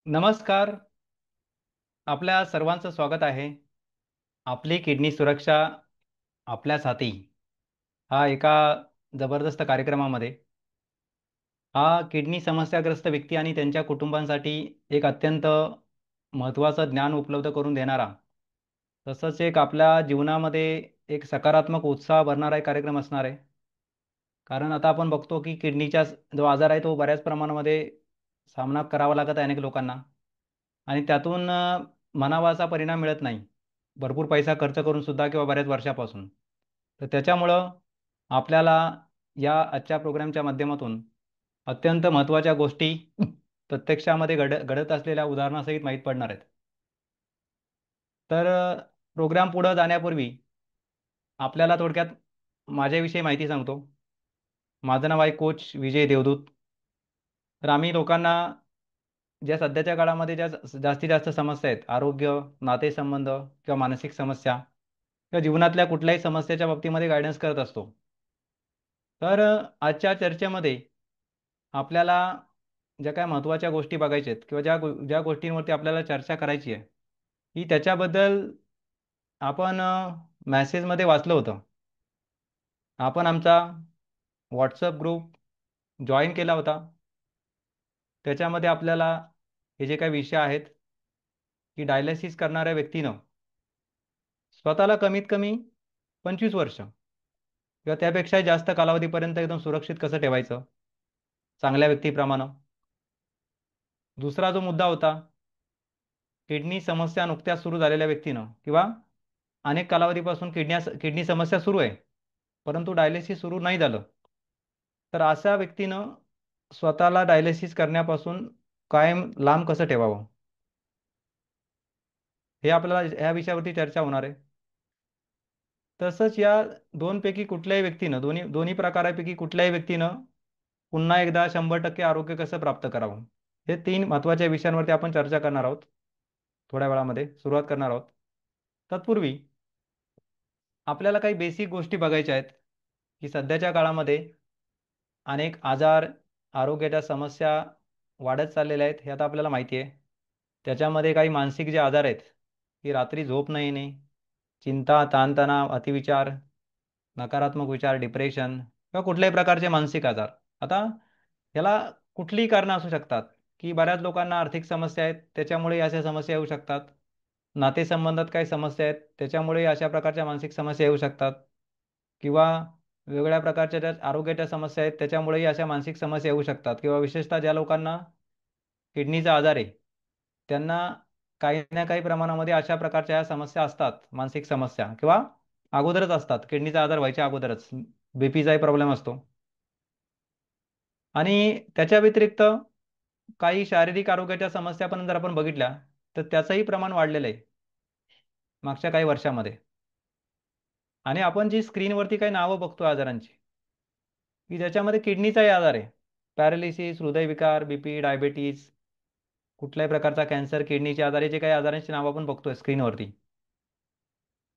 नमस्कार. आपल्या सर्वांचं स्वागत आहे. आपली किडनी सुरक्षा आपल्याच हाती हा एका जबरदस्त कार्यक्रमामध्ये. हा किडनी समस्याग्रस्त व्यक्ती आणि त्यांच्या कुटुंबांसाठी एक अत्यंत महत्त्वाचं ज्ञान उपलब्ध करून देणारा, तसंच एक आपल्या जीवनामध्ये एक सकारात्मक उत्साह भरणारा एक कार्यक्रम असणार आहे. कारण आता आपण बघतो की किडनीचा जो आजार आहे तो बऱ्याच प्रमाणामध्ये सामना करावा लागत आहे अनेक लोकांना. आणि त्यातून म्हणावा असा परिणाम मिळत नाही. भरपूर पैसा खर्च करून सुद्धा किंवा बऱ्याच वर्षापासून. तर त्याच्यामुळं आपल्याला या आजच्या प्रोग्रामच्या माध्यमातून अत्यंत महत्त्वाच्या गोष्टी प्रत्यक्षामध्ये घडत असलेल्या उदाहरणासहित माहीत पडणार आहेत. तर प्रोग्राम पुढं जाण्यापूर्वी आपल्याला थोडक्यात माझ्याविषयी माहिती सांगतो. माझं नाव आहे कोच विजय देवदूत. तर आम्ही लोकांना ज्या सध्याच्या काळामध्ये ज्या जास्तीत जास्त समस्या आहेत, आरोग्य, नातेसंबंध किंवा मानसिक समस्या किंवा जीवनातल्या कुठल्याही समस्येच्या बाबतीमध्ये गायडन्स करत असतो. तर आजच्या चर्चेमध्ये आपल्याला ज्या काय महत्त्वाच्या गोष्टी बघायच्या आहेत किंवा ज्या गोष्टींवरती आपल्याला चर्चा करायची आहे, की त्याच्याबद्दल आपण मेसेजमध्ये वाचलं होतं. आपण आमचा व्हॉट्सअप ग्रुप जॉईन केला होता. त्याच्यामध्ये आपल्याला हे जे काही विषय आहेत, की डायलिसिस करणाऱ्या व्यक्तीनं स्वतःला कमीत कमी 25 वर्ष किंवा त्यापेक्षाही जास्त कालावधीपर्यंत एकदम सुरक्षित कसं ठेवायचं, चांगल्या व्यक्तीप्रमाणे. दुसरा जो मुद्दा होता, किडनी समस्या नुकत्याच सुरू झालेल्या व्यक्तीनं किंवा अनेक कालावधीपासून किडनी समस्या सुरू आहे, परंतु डायलिसिस सुरू नाही झालं. तर अशा व्यक्तीनं स्वतःला डायलिसिस करण्यापासून कायम लांब कसं ठेवावं, हे आपल्याला ह्या विषयावरती चर्चा होणार आहे. तसंच या दोनपैकी कुठल्याही व्यक्तीनं दोन्ही दोन्ही प्रकारापैकी कुठल्याही व्यक्तीनं पुन्हा एकदा 100% आरोग्य कसं प्राप्त करावं, हे तीन महत्त्वाच्या विषयांवरती आपण चर्चा करणार आहोत. थोड्या वेळामध्ये सुरुवात करणार आहोत. तत्पूर्वी आपल्याला काही बेसिक गोष्टी बघायच्या आहेत, की सध्याच्या काळामध्ये अनेक आजार, आरोग्याच्या समस्या वाढत चाललेल्या आहेत हे आता आपल्याला माहिती आहे. त्याच्यामध्ये काही मानसिक जे आजार आहेत, की रात्री झोप न येणे, चिंता, ताणतणाव, अतिविचार, नकारात्मक विचार, डिप्रेशन किंवा कुठल्याही प्रकारचे मानसिक आजार. आता याला कुठलीही कारणं असू शकतात, की बऱ्याच लोकांना आर्थिक समस्या आहेत त्याच्यामुळे अशा समस्या येऊ शकतात. नातेसंबंधात काही समस्या आहेत त्याच्यामुळे अशा प्रकारच्या मानसिक समस्या येऊ शकतात. किंवा वेगवेगळ्या प्रकारच्या ज्या आरोग्याच्या समस्या आहेत त्याच्यामुळेही अशा मानसिक समस्या येऊ शकतात. किंवा विशेषतः ज्या लोकांना किडनीचा आजार आहे, त्यांना काही ना काही प्रमाणामध्ये अशा प्रकारच्या ह्या समस्या असतात, मानसिक समस्या किंवा अगोदरच असतात, किडनीचा आजार व्हायच्या अगोदरच बीपीचाही प्रॉब्लेम असतो. आणि त्याच्या व्यतिरिक्त काही शारीरिक आरोग्याच्या समस्या पण जर आपण बघितल्या, तर त्याचंही प्रमाण वाढलेलं आहे मागच्या काही वर्षामध्ये. आणि आपण जी स्क्रीनवरती काही नावं बघतो आजारांची, की ज्याच्यामध्ये किडनीचाही आजार आहे, पॅरालिसिस, हृदयविकार, बीपी, डायबिटीज, कुठल्याही प्रकारचा कॅन्सर, किडनीचे आजार, हे जे काही आजारांची नावं आपण बघतोय स्क्रीनवरती.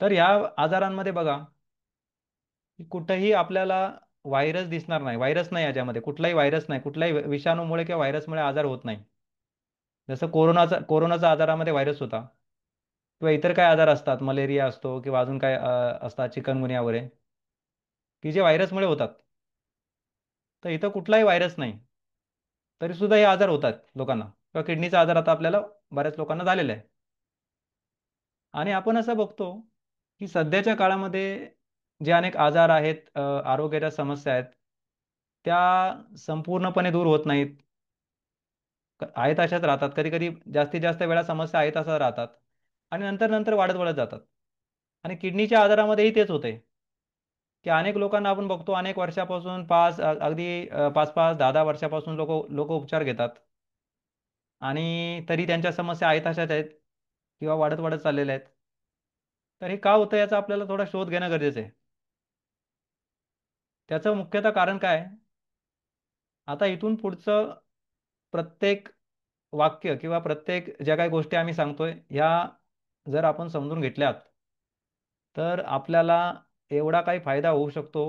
तर ह्या आजारांमध्ये बघा, की कुठंही आपल्याला व्हायरस दिसणार नाही. व्हायरस नाही याच्यामध्ये, कुठलाही व्हायरस नाही, कुठल्याही विषाणूमुळे किंवा व्हायरसमुळे आजार होत नाही. जसं कोरोनाचा आजारामध्ये व्हायरस होता किंवा इतर काय आजार असतात, मलेरिया असतो किंवा अजून काय असतात, चिकनगुनिया वगैरे, की जे व्हायरसमुळे होतात. तर इथं कुठलाही व्हायरस नाही, तरी सुद्धा हे आजार होतात लोकांना किंवा किडनीचा आजार आता आपल्याला बऱ्याच लोकांना झालेला आहे. आणि आपण असं बघतो, की सध्याच्या काळामध्ये जे अनेक आजार आहेत, आरोग्याच्या समस्या आहेत, त्या संपूर्णपणे दूर होत नाहीत. आहेत अशाच राहतात. कधी-कधी जास्तीत जास्त वेळा समस्या आहेत असं राहतात आणि नंतर-नंतर वाढत-वाढत जातात. आणि किडनीच्या आजारामध्येही तेच होतंय, की अनेक लोकांना आपण बघतो अनेक वर्षापासून अगदी 5-5, 10-10 वर्षापासून लोकं उपचार घेतात आणि तरी त्यांच्या समस्या आहेत अशाच आहेत किंवा वाढत-वाढत चाललेल्या आहेत. तर हे का होतं याचा आपल्याला थोडा शोध घेणं गरजेचं आहे. त्याचं मुख्यतः कारण काय आहे? आता इथून पुढचं प्रत्येक वाक्य किंवा प्रत्येक ज्या काही गोष्टी आम्ही सांगतोय, ह्या जर आपण समजून घेतल्यात, तर आपल्याला एवढा काही फायदा होऊ शकतो.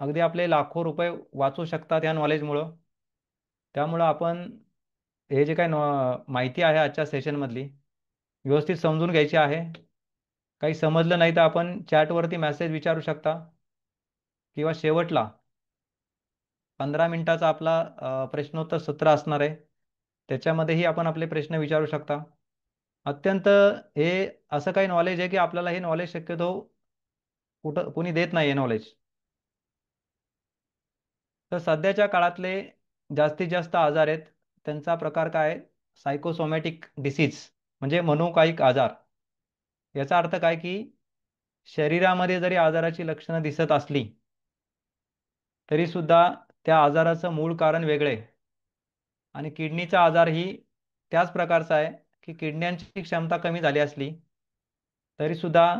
अगदी आपले लाखो रुपये वाचू शकतात या नॉलेजमुळं. त्यामुळं आपण हे जे काही माहिती आहे आजच्या सेशनमधली व्यवस्थित समजून घ्यायची आहे. काही समजलं नाही तर आपण चॅटवरती मेसेज विचारू शकता किंवा शेवटला 15 मिनिटाचा आपला प्रश्नोत्तर सत्र असणार आहे. त्याच्यामध्येही आपण आपले प्रश्न विचारू शकता. अत्यंत हे असं काही नॉलेज आहे की आपल्याला हे नॉलेज शक्यतो कुठं कोणी देत नाही आहे नॉलेज. तर सध्याच्या काळातले जास्तीत जास्त आजार आहेत त्यांचा प्रकार काय आहे? सायकोसोमॅटिक डिसीज म्हणजे मनोकायिक आजार. याचा अर्थ काय की शरीरामध्ये जरी आजाराची लक्षणं दिसत असली तरी सुद्धा त्या आजाराचं मूळ कारण वेगळे आहे. आणि किडनीचा आजार ही त्याच प्रकारचा आहे की किडण्यांची क्षमता कमी झाली असली तरी सुद्धा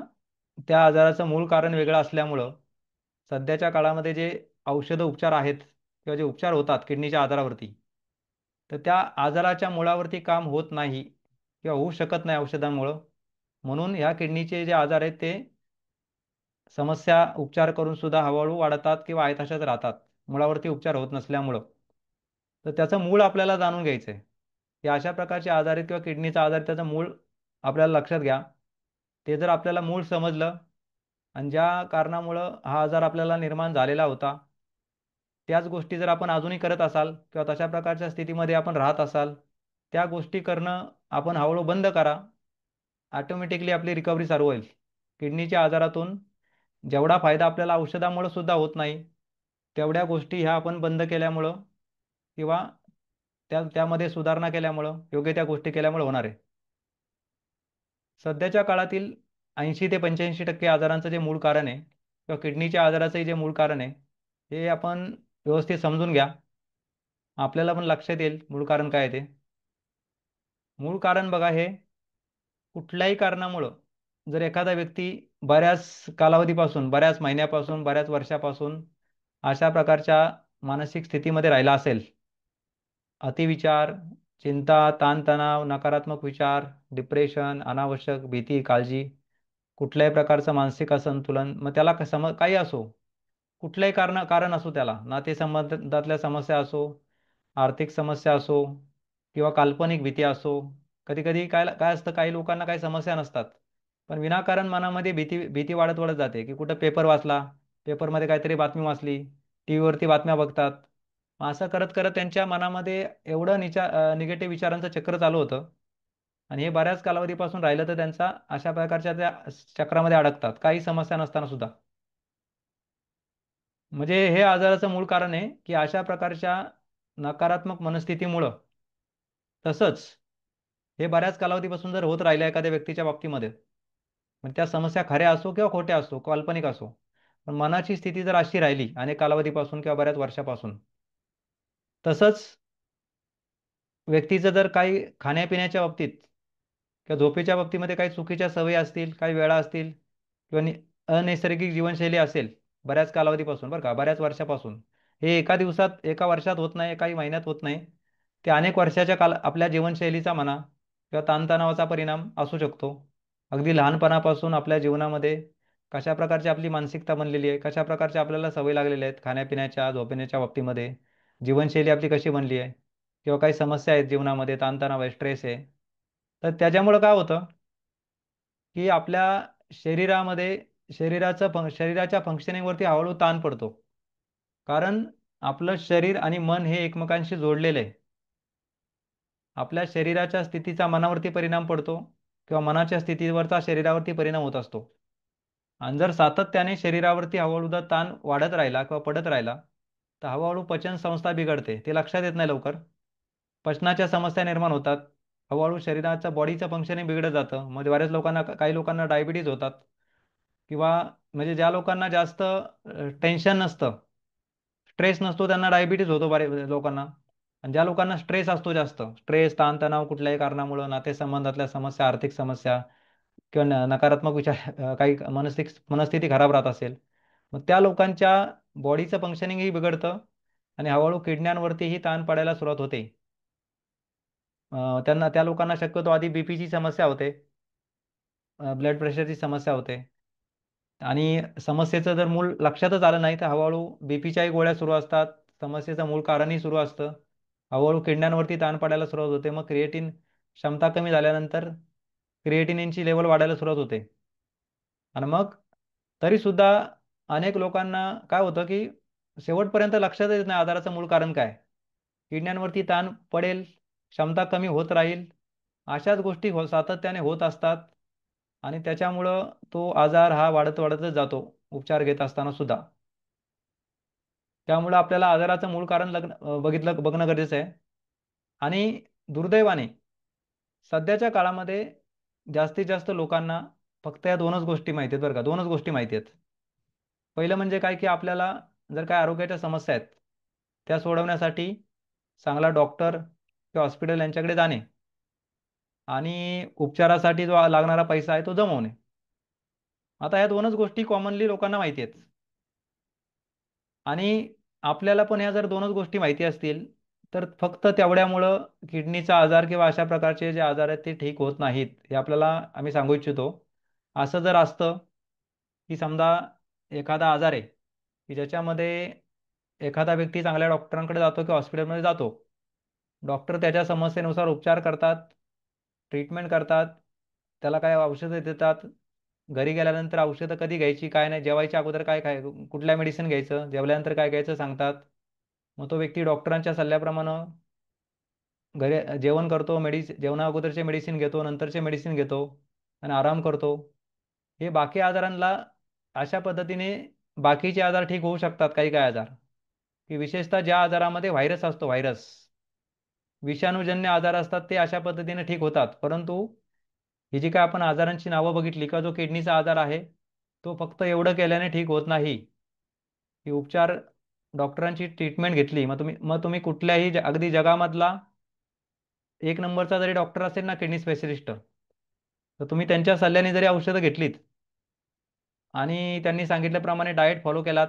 त्या आजाराचं मूळ कारण वेगळं असल्यामुळं सध्याच्या काळामध्ये जे औषध उपचार आहेत किंवा जे उपचार होतात किडनीच्या आजारावरती तर त्या आजाराच्या मुळावरती काम होत नाही किंवा होऊ शकत नाही औषधांमुळं. म्हणून ह्या किडनीचे जे आजार आहेत ते समस्या उपचार करून सुद्धा हळूहळू वाढतात किंवा आहेत तशाच राहतात मुळावरती उपचार होत नसल्यामुळं. तर त्याचं मूळ आपल्याला जाणून घ्यायचं आहे की अशा प्रकारचे आजार आहेत किंवा किडनीचा आजार आहे, त्याचं मूळ आपल्याला लक्षात घ्या. ते जर आपल्याला मूळ समजलं आणि ज्या कारणामुळं हा आजार आपल्याला निर्माण झालेला होता त्याच गोष्टी जर आपण अजूनही करत असाल किंवा तशा प्रकारच्या स्थितीमध्ये आपण राहत असाल त्या गोष्टी करणं आपण हळूहळू बंद करा. ऑटोमॅटिकली आपली रिकव्हरी चालू होईल. किडनीच्या आजारातून जेवढा फायदा आपल्याला औषधामुळे सुद्धा होत नाही तेवढ्या गोष्टी ह्या आपण बंद केल्यामुळं किंवा त्यामध्ये सुधारणा केल्यामुळं योग्य त्या गोष्टी केल्यामुळे होणार आहे. सध्याच्या काळातील 80 ते 85% आजारांचं जे मूळ कारण आहे किंवा किडनीच्या आजाराचंही जे मूळ कारण आहे हे आपण व्यवस्थित समजून घ्या. आपल्याला पण लक्षात येईल मूळ कारण काय आहे ते. मूळ कारण बघा हे कुठल्याही कारणामुळं जर एखादा व्यक्ती बऱ्याच कालावधीपासून बऱ्याच महिन्यापासून बऱ्याच वर्षापासून अशा प्रकारच्या मानसिक स्थितीमध्ये राहिला असेल अतिविचार, चिंता, ताणतणाव, नकारात्मक विचार, डिप्रेशन, अनावश्यक भीती, काळजी, कुठल्याही प्रकारचं मानसिक असंतुलन, मग त्याला काही असो, कुठल्याही कारण असो त्याला, नातेसंबंधातल्या समस्या असो, आर्थिक समस्या असो किंवा काल्पनिक भीती असो. कधी-कधी काय काय असतं, काही लोकांना काही समस्या नसतात. पण विनाकारण मनामध्ये भीती भीती वाढत वाढत जाते, की कुठं पेपर वाचला, पेपरमध्ये काहीतरी बातमी वाचली, टीव्हीवरती बातम्या बघतात. असं करत करत त्यांच्या मनामध्ये एवढं निगेटिव्ह विचारांचं चक्र चालू होतं आणि हे बऱ्याच कालावधीपासून राहिलं तर त्यांचा अशा प्रकारच्या त्या चक्रामध्ये अडकतात काही समस्या नसताना सुद्धा. म्हणजे हे आजाराचं मूळ कारण आहे की अशा प्रकारच्या नकारात्मक मनस्थितीमुळं तसंच हे बऱ्याच कालावधीपासून जर होत राहिलं एखाद्या व्यक्तीच्या बाबतीमध्ये मग त्या समस्या खऱ्या असो किंवा खोट्या असो काल्पनिक असो पण मनाची स्थिती जर अशी राहिली अनेक कालावधीपासून किंवा बऱ्याच वर्षापासून तसंच व्यक्तीचं जर काही खाण्यापिण्याच्या बाबतीत किंवा झोपेच्या बाबतीमध्ये काही चुकीच्या सवयी असतील, काही वेळा असतील किंवा अनैसर्गिक जीवनशैली असेल बऱ्याच कालावधीपासून बरं का, बऱ्याच वर्षापासून. हे एका दिवसात, एका वर्षात होत नाही, काही महिन्यात होत नाही. ते अनेक वर्षाच्या आपल्या जीवनशैलीचा म्हणा किंवा ताणतणावाचा परिणाम असू शकतो. अगदी लहानपणापासून आपल्या जीवनामध्ये कशा प्रकारची आपली मानसिकता बनलेली आहे, कशा प्रकारच्या आपल्याला सवयी लागलेल्या आहेत खाण्यापिण्याच्या, झोपण्याच्या बाबतीमध्ये, जीवनशैली आपली कशी बनली आहे किंवा काही समस्या आहेत जीवनामध्ये, ताणतणाव आहे, स्ट्रेस आहे. तर त्याच्यामुळं काय होतं, की आपल्या शरीरामध्ये शरीराच्या फंक्शनिंगवरती हळूहळू ताण पडतो. कारण आपलं शरीर आणि मन हे एकमेकांशी जोडलेलं आहे. आपल्या शरीराच्या स्थितीचा मनावरती परिणाम पडतो किंवा मनाच्या स्थितीवरचा शरीरावरती परिणाम होत असतो. आणि जर सातत्याने शरीरावरती हळूहळू जर ताण वाढत राहिला किंवा पडत राहिला, तर हळूहळू पचन संस्था बिघडते. ते लक्षात येत नाही लवकर. पचनाच्या समस्या निर्माण होतात. हळूहळू शरीराचं बॉडीचं फंक्शनिंग बिघडत जातं. मग बऱ्याच लोकांना काही लोकांना डायबिटीज होतात किंवा म्हणजे ज्या लोकांना जास्त टेन्शन नसतं, स्ट्रेस नसतो त्यांना डायबिटीज होतो बऱ्याच लोकांना. आणि ज्या लोकांना स्ट्रेस असतो जास्त, स्ट्रेस, ताणतणाव कुठल्याही कारणामुळं, नातेसंबंधातल्या समस्या, आर्थिक समस्या किंवा नकारात्मक विचार काही मनस्थिती खराब राहत असेल, मग त्या लोकांच्या बॉडीचं फंक्शनिंगही बिघडतं आणि हळूहळू किडण्यांवरतीही ताण पडायला सुरुवात होते. त्या लोकांना शक्यतो आधी बीपीची समस्या होते, ब्लड प्रेशरची समस्या होते आणि समस्येचं जर मूळ लक्षातच आलं नाही तर हळूहळू बीपीच्याही गोळ्या सुरू असतात. समस्येचं मूळ कारणही सुरू असतं. हळूहळू किडण्यांवरती ताण पडायला सुरुवात होते. मग क्रिएटिन क्षमता कमी झाल्यानंतर क्रिएटिनिनची लेवल वाढायला सुरुवात होते. आणि मग तरी सुद्धा अनेक लोकांना काय होतं की शेवटपर्यंत लक्षात येत नाही आजाराचं मूळ कारण काय. किडण्यांवरती ताण पडेल, क्षमता कमी होत राहील, अशाच गोष्टी सातत्याने होत असतात. आणि त्याच्यामुळं तो आजार हा वाढत वाढतच जातो उपचार घेत असताना सुद्धा. त्यामुळं आपल्याला आजाराचं मूळ कारण बघणं गरजेचं आहे. आणि दुर्दैवाने सध्याच्या काळामध्ये जास्तीत जास्त लोकांना फक्त या दोनच गोष्टी माहिती आहेत बरं का, दोनच गोष्टी माहिती आहेत. पहिलं म्हणजे काय की आपल्याला जर काय आरोग्याच्या समस्या आहेत त्या सोडवण्यासाठी चांगला डॉक्टर किंवा हॉस्पिटल यांच्याकडे जाणे आणि उपचारासाठी जो लागणारा पैसा आहे तो जमवणे. आता ह्या दोनच गोष्टी कॉमनली लोकांना माहिती आहेत. आणि आपल्याला पण ह्या जर दोनच गोष्टी माहिती असतील तर फक्त तेवढ्यामुळं किडनीचा आजार किंवा अशा प्रकारचे जे आजार आहेत ते ठीक होत नाहीत हे आपल्याला आम्ही सांगू इच्छितो. असं जर असतं की समजा एखादा आजार आहे की ज्याच्यामध्ये एखादा व्यक्ती चांगल्या डॉक्टरांकडे जातो किंवा हॉस्पिटलमध्ये जातो. डॉक्टर त्याच्या समस्येनुसार उपचार करतात, ट्रीटमेंट करतात, त्याला काय औषधं देतात. घरी गेल्यानंतर औषधं कधी घ्यायची काय नाही, जेवायच्या अगोदर काय काय कुठल्या मेडिसिन घ्यायचं, जेवल्यानंतर काय घ्यायचं सांगतात. मग तो व्यक्ती डॉक्टरांच्या सल्ल्याप्रमाणे घरी जेवण करतो, जेवणा अगोदरचे मेडिसिन घेतो, नंतरचे मेडिसिन घेतो आणि आराम करतो. हे बाकी आजारांना अशा पद्धतीने बाकीचे आजार ठीक होऊ शकतात काही काही आजार, की विशेषतः ज्या आजारामध्ये व्हायरस असतो, व्हायरस विषाणूजन्य आजार असतात ते अशा पद्धतीने ठीक होतात. परंतु ही जी काय आपण आजारांची नावं बघितली का जो किडनीचा आजार आहे तो फक्त एवढं केल्याने ठीक होत नाही. की उपचार डॉक्टरांची ट्रीटमेंट घेतली मग तुम्ही कुठल्याही अगदी जगामधला एक नंबरचा जरी डॉक्टर असेल ना किडनी स्पेशलिस्ट, तर तुम्ही त्यांच्या सल्ल्याने जरी औषधं घेतलीत आणि त्यांनी सांगितल्याप्रमाणे डाएट फॉलो केलात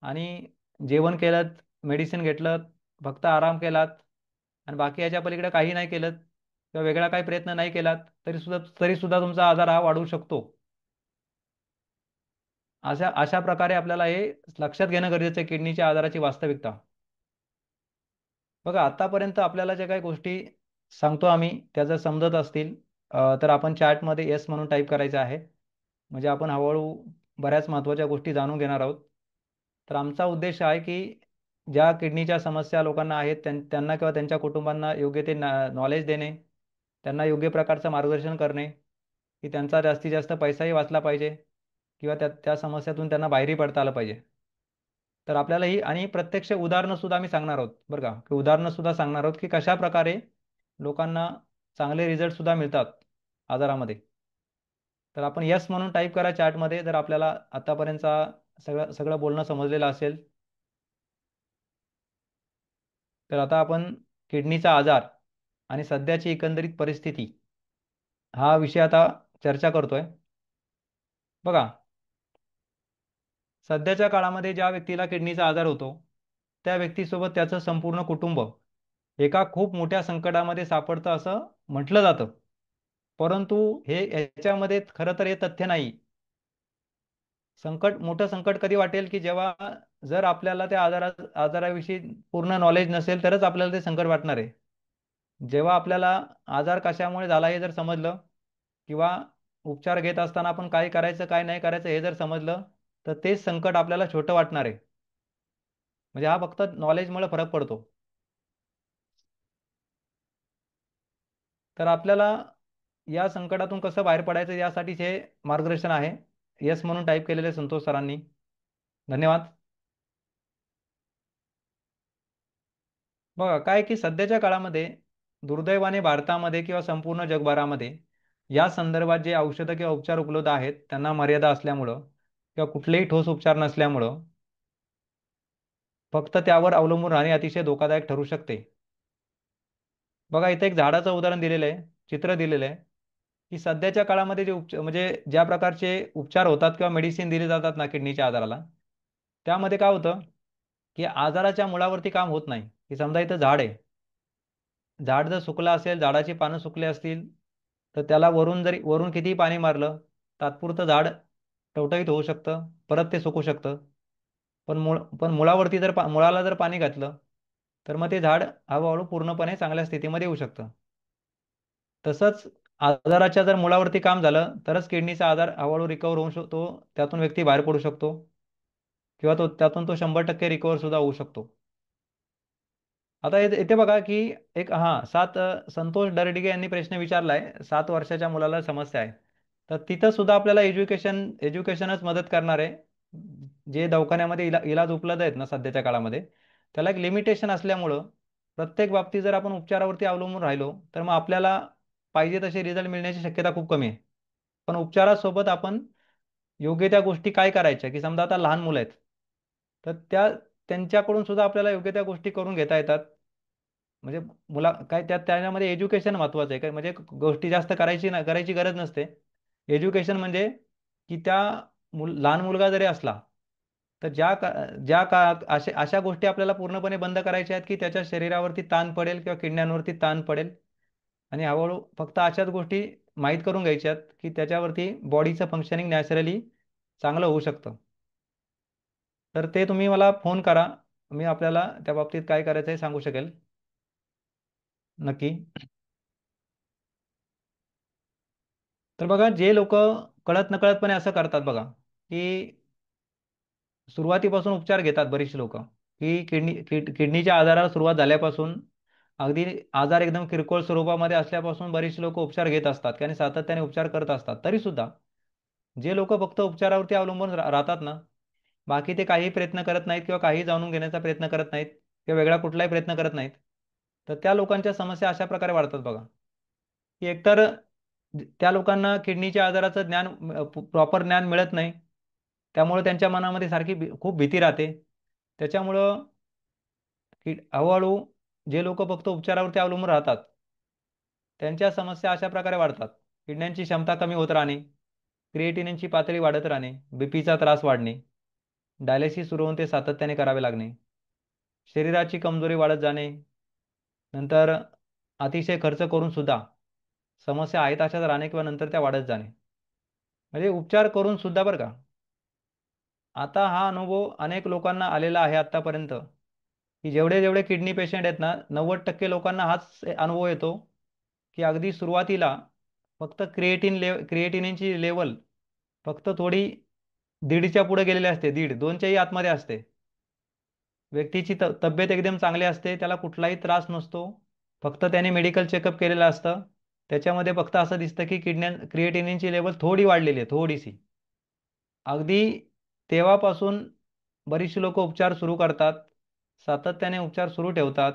आणि जेवण केलं, मेडिसिन घेतलं, फक्त आराम केलात आणि बाकी याच्या पलीकडे काही नाही केलं किंवा वेगळा काही प्रयत्न नाही केलात तरी सुद्धा तुमचा आजार हा वाढू शकतो. अशा अशा प्रकारे आपल्याला हे लक्षात घेणं गरजेचं आहे किडनीच्या आजाराची वास्तविकता. बघा आतापर्यंत आपल्याला ज्या काही गोष्टी सांगतो आम्ही त्या जर समजत असतील तर आपण चॅटमध्ये येस म्हणून टाईप करायचं आहे. म्हणजे आपण हळूहळू बऱ्याच महत्त्वाच्या गोष्टी जाणून घेणार आहोत. तर आमचा उद्देश आहे की ज्या किडनीच्या समस्या लोकांना आहेत त्यांना किंवा त्यांच्या कुटुंबांना योग्य ते नॉलेज देणे, त्यांना योग्य प्रकारचं मार्गदर्शन करणे, की त्यांचा जास्तीत जास्त पैसाही वाचला पाहिजे किंवा त्या त्या समस्यातून त्यांना बाहेरही पडता आलं पाहिजे. तर आपल्याला ही आणि प्रत्यक्ष उदाहरणं सुद्धा आम्ही सांगणार आहोत बरं का, की उदाहरणं सुद्धा सांगणार आहोत की कशा प्रकारे लोकांना चांगले रिझल्ट सुद्धा मिळतात आजारामध्ये. तर आपण यस म्हणून टाईप करा चॅटमध्ये जर आपल्याला आतापर्यंतचा सगळं सगळं बोलणं समजलेलं असेल. तर आता आपण किडनीचा आजार आणि सध्याची एकंदरीत परिस्थिती हा विषय आता चर्चा करतोय. बघा सध्याच्या काळामध्ये ज्या व्यक्तीला किडनीचा आजार होतो त्या व्यक्तीसोबत त्याचं संपूर्ण कुटुंब एका खूप मोठ्या संकटामध्ये सापडतं असं म्हटलं जातं. परंतु हे याच्यामध्ये खरं तर हे तथ्य नाही. मोठं संकट कधी वाटेल की जेव्हा जर आपल्याला त्या आजाराविषयी पूर्ण नॉलेज नसेल तरच आपल्याला ते संकट वाटणार आहे. जेव्हा आपल्याला आजार कशामुळे झाला हे जर समजलं किंवा उपचार घेत असताना आपण काय करायचं काय नाही करायचं हे जर समजलं तर तेच संकट आपल्याला छोटं वाटणार आहे. म्हणजे हा फक्त नॉलेजमुळे फरक पडतो. तर आपल्याला या संकटातून कसं बाहेर पडायचं यासाठीच हे मार्गदर्शन आहे. येस म्हणून टाईप केलेले संतोष सरांनी. धन्यवाद. बघा काय की सध्याच्या काळामध्ये दुर्दैवाने भारतामध्ये किंवा संपूर्ण जगभरामध्ये या संदर्भात जे औषधं किंवा उपचार उपलब्ध आहेत त्यांना मर्यादा असल्यामुळं किंवा कुठलेही ठोस उपचार नसल्यामुळं फक्त त्यावर अवलंबून राहणे अतिशय धोकादायक ठरू शकते. बघा इथे एक झाडाचं उदाहरण दिलेलं आहे, चित्र दिलेलं आहे, की सध्याच्या काळामध्ये जे म्हणजे ज्या प्रकारचे उपचार होतात किंवा मेडिसिन दिली जातात ना किडनीच्या आजाराला, त्यामध्ये काय होतं की आजाराच्या मुळावरती काम होत नाही. की समजा इथं झाड आहे, झाड जर सुकलं असेल, झाडाची पानं सुकली असतील, तर त्याला वरून कितीही पाणी मारलं, तात्पुरतं झाड टवटवीत होऊ शकतं, परत ते सुकू शकतं. पण मुळाला जर पाणी घातलं तर मग ते झाड हळूहळू पूर्णपणे चांगल्या स्थितीमध्ये येऊ शकतं. तसंच आजाराच्या जर मुळावरती काम झालं तरच किडनीचा आजार हळूहळू रिकवर होऊ शकतो, त्यातून व्यक्ती बाहेर पडू शकतो किंवा त्यातून तो 100% रिकवर सुद्धा होऊ शकतो. आता इथे बघा की एक संतोष दर्डिगे यांनी प्रश्न विचारलाय, 7 वर्षाच्या मुलाला समस्या आहे. तर तिथं सुद्धा आपल्याला एज्युकेशनच मदत करणार आहे. जे दवाखान्यामध्ये इलाज उपलब्ध आहेत ना सध्याच्या काळामध्ये, त्याला एक लिमिटेशन असल्यामुळं प्रत्येक बाबतीत जर आपण उपचारावरती अवलंबून राहिलो तर मग आपल्याला पाहिजे तसे रिझल्ट मिळण्याची शक्यता खूप कमी आहे. पण उपचारासोबत आपण योग्य त्या गोष्टी काय करायच्या, की समजा आता लहान मुलं आहेत, तर त्यांच्याकडून सुद्धा आपल्याला योग्य त्या गोष्टी करून घेता येतात. म्हणजे काय त्याच्यामध्ये एज्युकेशन महत्वाचं आहे. काय म्हणजे गोष्टी जास्त करायची गरज नसते. एज्युकेशन म्हणजे की लहान मुलगा जरी असला तर ज्या का अशा गोष्टी आपल्याला पूर्णपणे बंद करायच्या आहेत की त्याच्या शरीरावरती ताण पडेल किंवा किडण्यांवरती ताण पडेल. आणि हळूहळू फक्त अशाच गोष्टी माहीत करून घ्यायच्यात की त्याच्यावरती बॉडीचं फंक्शनिंग नॅचरली चांगलं होऊ शकतं. तर ते तुम्ही मला फोन करा. मी आपल्याला त्या बाबतीत काय करायचं आहे सांगू शकेल. नक्की. तर बघा, जे लोक कळत नकळतपणे असं करतात बघा, की सुरुवातीपासून उपचार घेतात बरीचशी लोक, की किडनीच्या आजाराला सुरुवात झाल्यापासून अगदी आजार एकदम किरकोळ स्वरूपामध्ये असल्यापासून बरीचशी लोक उपचार घेत असतात आणि सातत्याने उपचार करत असतात. तरी सुद्धा जे लोक फक्त उपचारावरती अवलंबून राहतात ना, बाकी ते काही प्रयत्न करत नाहीत किंवा काही जाणून घेण्याचा प्रयत्न करत नाहीत किंवा वेगळा कुठलाही प्रयत्न करत नाहीत, तर त्या लोकांच्या समस्या अशा प्रकारे वाढतात बघा, की एकतर त्या लोकांना किडनीच्या आजाराचं प्रॉपर ज्ञान मिळत नाही. त्यामुळे त्यांच्या मनामध्ये सारखी खूप भीती राहते. त्याच्यामुळं की हळूहळू जे लोक फक्त उपचारावरती अवलंबून राहतात, त्यांच्या समस्या अशा प्रकारे वाढतात. किडण्यांची क्षमता कमी होत राहणे, क्रिएटिनिनची पातळी वाढत राहणे, बीपीचा त्रास वाढणे, डायलिसिस सुरू होऊन ते सातत्याने करावे लागणे, शरीराची कमजोरी वाढत जाणे, नंतर अतिशय खर्च करून सुद्धा समस्या आहेत अशाच राहणे किंवा नंतर त्या वाढत जाणे. म्हणजे उपचार करून सुद्धा बरं का, आता हा अनुभव अनेक लोकांना आलेला आहे आतापर्यंत, की जेवढे जेवढे किडनी पेशंट आहेत ना, 90% लोकांना हाच अनुभव येतो, की अगदी सुरुवातीला फक्त क्रिएटिनिनची लेवल फक्त थोडी दीडच्या पुढे गेलेली असते, दीड दोनच्याही आतमध्ये असते. व्यक्तीची तब्येत एकदम चांगली असते, त्याला कुठलाही त्रास नसतो. फक्त त्याने मेडिकल चेकअप केलेलं असतं. त्याच्यामध्ये फक्त असं दिसतं की क्रिएटिनिनची लेवल थोडी वाढलेली आहे, थोडीशी. अगदी तेव्हापासून बरीचशी लोक उपचार सुरू करतात, सातत्याने उपचार सुरू ठेवतात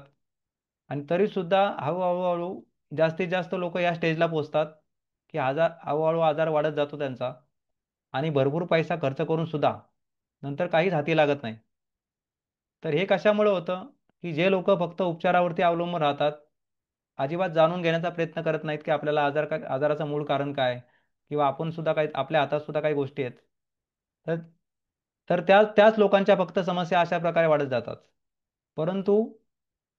आणि तरीसुद्धा हळूहळू जास्तीत जास्त लोक या स्टेजला पोहोचतात, की हळूहळू आजार वाढत जातो त्यांचा आणि भरपूर पैसा खर्च करून सुद्धा नंतर काहीच हाती लागत नाही. तर हे कशामुळे होतं, की जे लोक फक्त उपचारावरती अवलंबून राहतात, अजिबात जाणून घेण्याचा प्रयत्न करत नाहीत, की आपल्याला आजाराचं मूळ कारण काय किंवा आपण सुद्धा काही आपल्या हातात सुद्धा काही गोष्टी आहेत. तर तर त्याच लोकांच्या फक्त समस्या अशा प्रकारे वाढत जातात. परंतु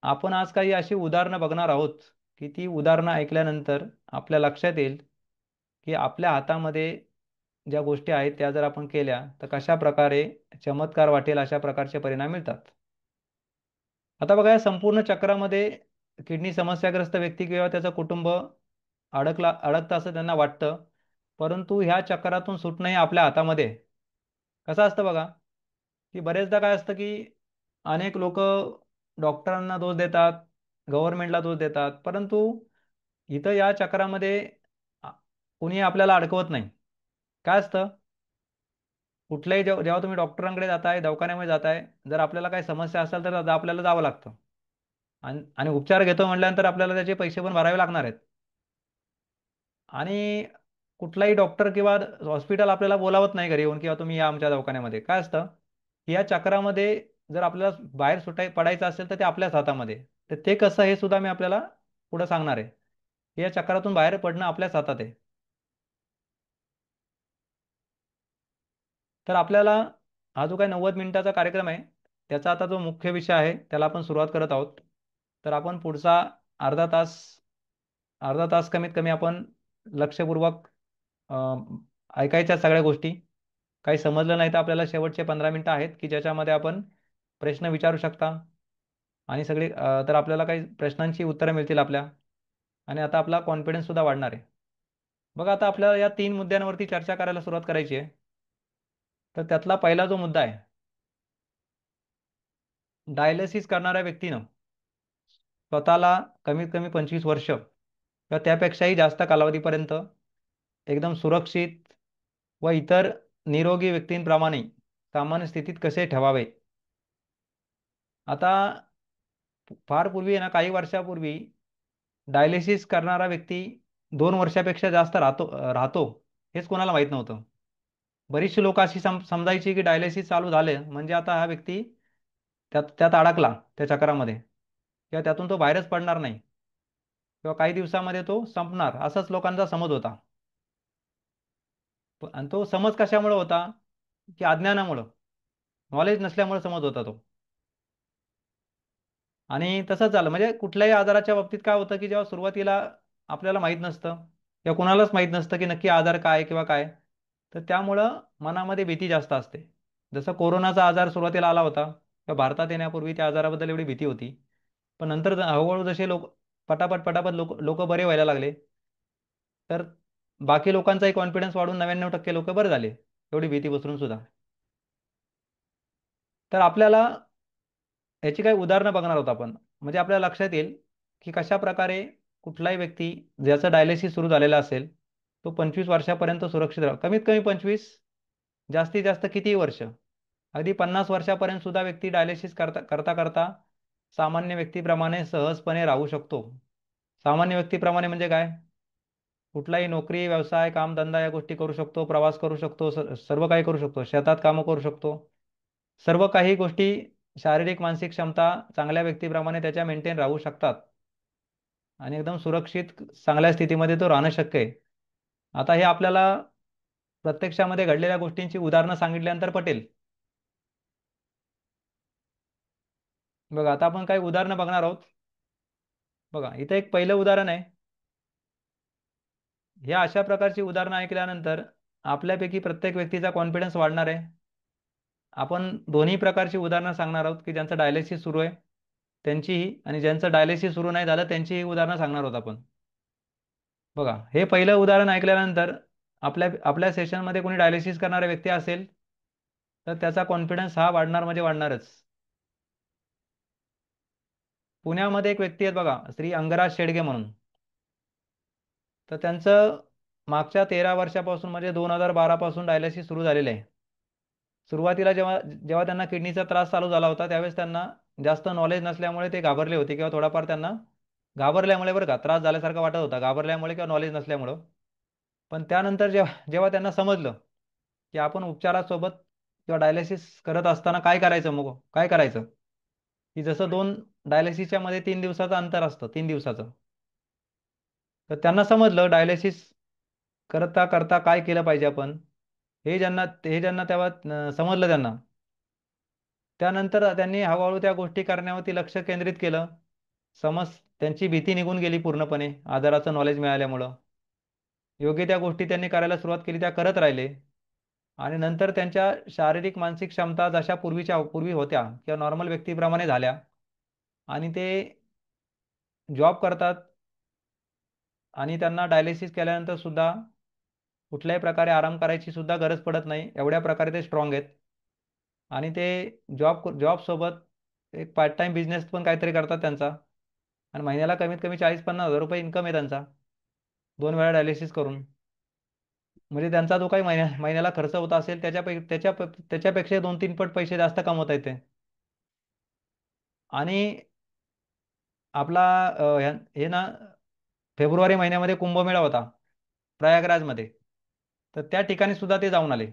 आपण आज काही अशी उदाहरणं बघणार आहोत, की ती उदाहरणं ऐकल्यानंतर आपल्या लक्षात येईल, की आपल्या हातामध्ये ज्या गोष्टी आहेत त्या जर आपण केल्या तर कशा प्रकारे चमत्कार वाटेल अशा प्रकारचे परिणाम मिळतात. आता बघा, या संपूर्ण चक्रामध्ये किडनी समस्याग्रस्त व्यक्ती किंवा त्याचं कुटुंब अडकतं असं त्यांना वाटतं. परंतु ह्या चक्रातून सुटणं हे आपल्या हातामध्ये आहे. कसं असतं बघा, की बरेचदा काय असतं, की अनेक लोक डॉक्टरांना दोष देतात, गव्हर्नमेंटला दोष देतात. परंतु इथं या चक्रामध्ये आ- कुणी आपल्याला अडकवत नाही. काय असतं, कुठल्याही जेव्हा तुम्ही डॉक्टरांकडे जाताय, दवाखान्यामध्ये जाताय, जर आपल्याला काही समस्या असेल तर आपल्याला जावं लागतं. आणि आणि उपचार घेतो म्हटल्यानंतर आपल्याला त्याचे पैसे पण भरावे लागणार आहेत. आणि कुठलाही डॉक्टर किंवा हॉस्पिटल आपल्याला बोलावत नाही घरी येऊन किंवा तुम्ही या आमच्या दवाखान्यामध्ये. काय असतं, की या चक्रामध्ये जर आपल्याला बाहेर पडायचं असेल तर ते आपल्याच हातामध्ये आहे. तर ते कसं हे सुद्धा मी आपल्याला पुढे सांगणार आहे. या चक्रातून बाहेर पडणं आपल्याच हातात आहे. तर आपल्याला हा जो काही 90 मिनिटाचा कार्यक्रम आहे, त्याचा आता जो मुख्य विषय आहे त्याला आपण सुरुवात करत आहोत. तर आपण पुढचा अर्धा तास अर्धा तास कमीत कमी आपण लक्षपूर्वक ऐकायच्या सगळ्या गोष्टी. काही समजलं नाही तर आपल्याला शेवटचे 15 मिनिटं आहेत, की ज्याच्यामध्ये आपण प्रश्न विचारू शकता. आणि तर आपल्याला काही प्रश्नांची उत्तरं मिळतील आपल्या. आणि आता आपला कॉन्फिडन्स सुद्धा वाढणार आहे. बघा, आता आपल्याला या 3 मुद्द्यांवरती चर्चा करायला सुरुवात करायची आहे. तर त्यातला पहिला जो मुद्दा आहे, डायलिसिस करणाऱ्या व्यक्तीनं स्वतःला कमीत कमी 25 वर्ष किंवा त्यापेक्षाही जास्त कालावधीपर्यंत एकदम सुरक्षित व इतर निरोगी व्यक्तींप्रमाणे सामान्य स्थितीत कसे ठेवावे. आता फार पूर्वी आहे ना, काही वर्षापूर्वी डायलिसिस करणारा व्यक्ती 2 वर्षापेक्षा जास्त राहतो हेच कोणाला माहीत नव्हतं. बरीचशी लोक अशी समजायची की डायलिसिस चालू झाले म्हणजे आता हा व्यक्ती त्यात त्यात अडकला त्या चक्रामध्ये, किंवा त्यातून तो बाहेरच पडणार नाही, किंवा काही दिवसामध्ये तो संपणार, असाच लोकांचा समज होता. आणि तो समज कशामुळे होता? की अज्ञानामुळं, नॉलेज नसल्यामुळे समज होता तो. आणि तसंच झालं, म्हणजे कुठल्याही आजाराच्या बाबतीत काय होतं की जेव्हा सुरुवातीला आपल्याला माहीत नसतं किंवा कुणालाच माहीत नसतं की नक्की आजार काय किंवा काय, तर त्यामुळं मनामध्ये भीती जास्त असते. जसं कोरोनाचा आजार सुरुवातीला आला होता, किंवा भारतात येण्यापूर्वी त्या आजाराबद्दल एवढी भीती होती. पण नंतर हळूहळू जसे पटापट पटापट लोक बरे व्हायला लागले, तर बाकी लोकांचाही कॉन्फिडन्स वाढून 99% लोक बरे झाले, एवढी भीती पसरून सुद्धा. तर आपल्याला याची काही उदाहरणं बघणार आहोत आपण. म्हणजे आपल्याला लक्षात येईल की कशा प्रकारे कुठलाही व्यक्ती ज्याचं डायलिसिस सुरू झालेलं असेल, तो 25 वर्षापर्यंत सुरक्षित राहा, कमीत कमी 25, जास्तीत जास्त कितीही वर्ष, अगदी 50 वर्षापर्यंत सुद्धा व्यक्ती डायलिसिस करता करता करता सामान्य व्यक्तीप्रमाणे सहजपणे राहू शकतो. सामान्य व्यक्तीप्रमाणे म्हणजे काय? कुठलाही नोकरी, व्यवसाय, कामधंदा या गोष्टी करू शकतो, प्रवास करू शकतो, सर्व काही करू शकतो, शेतात कामं करू शकतो. सर्व काही गोष्टी, शारीरिक मानसिक क्षमता चांगल्या व्यक्तीप्रमाणे त्याच्या मेंटेन राहू शकतात आणि एकदम सुरक्षित चांगल्या स्थितीमध्ये तो राहणं शक्य आहे. आता हे आपल्याला प्रत्यक्षामध्ये घडलेल्या गोष्टींची उदाहरणं सांगितल्यानंतर पटेल. बघा, आता आपण काही उदाहरणं बघणार आहोत. बघा, इथं एक पहिलं उदाहरण आहे. ह्या अशा प्रकारची उदाहरणं ऐकल्यानंतर आपल्यापैकी प्रत्येक व्यक्तीचा कॉन्फिडन्स वाढणार आहे. आपण दोन्ही प्रकारची उदाहरणं सांगणार आहोत की ज्यांचं डायलिसिस सुरू आहे त्यांचीही, आणि ज्यांचं डायलिसिस सुरू नाही झालं त्यांचीही उदाहरणं सांगणार आहोत आपण. बघा, हे पहिलं उदाहरण ऐकल्यानंतर आपल्या आपल्या सेशनमध्ये कोणी डायलिसिस करणारा व्यक्ती असेल तर त्याचा कॉन्फिडन्स हा वाढणार म्हणजे वाढणारच. पुण्यामध्ये एक व्यक्ती आहेत बघा, श्री अंगराज शेडगे म्हणून. तर त्यांचं मागच्या 13 वर्षापासून म्हणजे 2012 पासून डायलिसिस सुरू झालेलं आहे. सुरुवातीला जेव्हा जेव्हा त्यांना किडनीचा त्रास चालू झाला होता त्यावेळेस त्यांना जास्त नॉलेज नसल्यामुळे ते घाबरले होते, किंवा थोडाफार त्यांना घाबरल्यामुळे, बरं का, त्रास झाल्यासारखा वाटत होता, घाबरल्यामुळे किंवा नॉलेज नसल्यामुळं. पण त्यानंतर जेव्हा जेव्हा त्यांना समजलं की आपण उपचारासोबत किंवा डायलिसिस करत असताना काय करायचं, मग काय करायचं, की जसं दोन डायलिसिसच्या मध्ये 3 दिवसाचं अंतर असतं, 3 दिवसाचं. तर त्यांना समजलं डायलिसिस करता करता काय केलं पाहिजे आपण, हे ज्यांना तेव्हा समजलं त्यांना. त्यानंतर त्यांनी हळूहळू त्या गोष्टी करण्यावरती लक्ष केंद्रित केलं. समज त्यांची भीती निघून गेली पूर्णपणे आजाराचं नॉलेज मिळाल्यामुळं. योग्य त्या गोष्टी त्यांनी करायला सुरुवात केली, त्या करत राहिले. आणि नंतर त्यांच्या शारीरिक मानसिक क्षमता जशा पूर्वी होत्या किंवा नॉर्मल व्यक्तीप्रमाणे झाल्या. आणि ते जॉब करतात आणि त्यांना डायलिसिस केल्यानंतर सुद्धा कुठल्याही प्रकारे आराम करायची सुद्धा गरज पडत नाही, एवढ्या प्रकारे ते स्ट्रॉंग आहेत. आणि ते जॉबसोबत एक पार्ट टाइम बिझनेस पण काहीतरी करतात त्यांचा. आणि महिन्याला कमीत कमी 40-50 हजार रुपये इन्कम आहे त्यांचा, 2 वेळा डायलिसिस करून. म्हणजे त्यांचा जो काही महिन्याला खर्च होत असेल त्याच्यापेक्षा 2-3 पट पैसे जास्त कमवता येते. आणि आपला हे ना, फेब्रुवारी महिन्यामध्ये कुंभमेळा होता प्रयागराजमध्ये. तर त्या ठिकाणी सुद्धा ते जाऊन आले.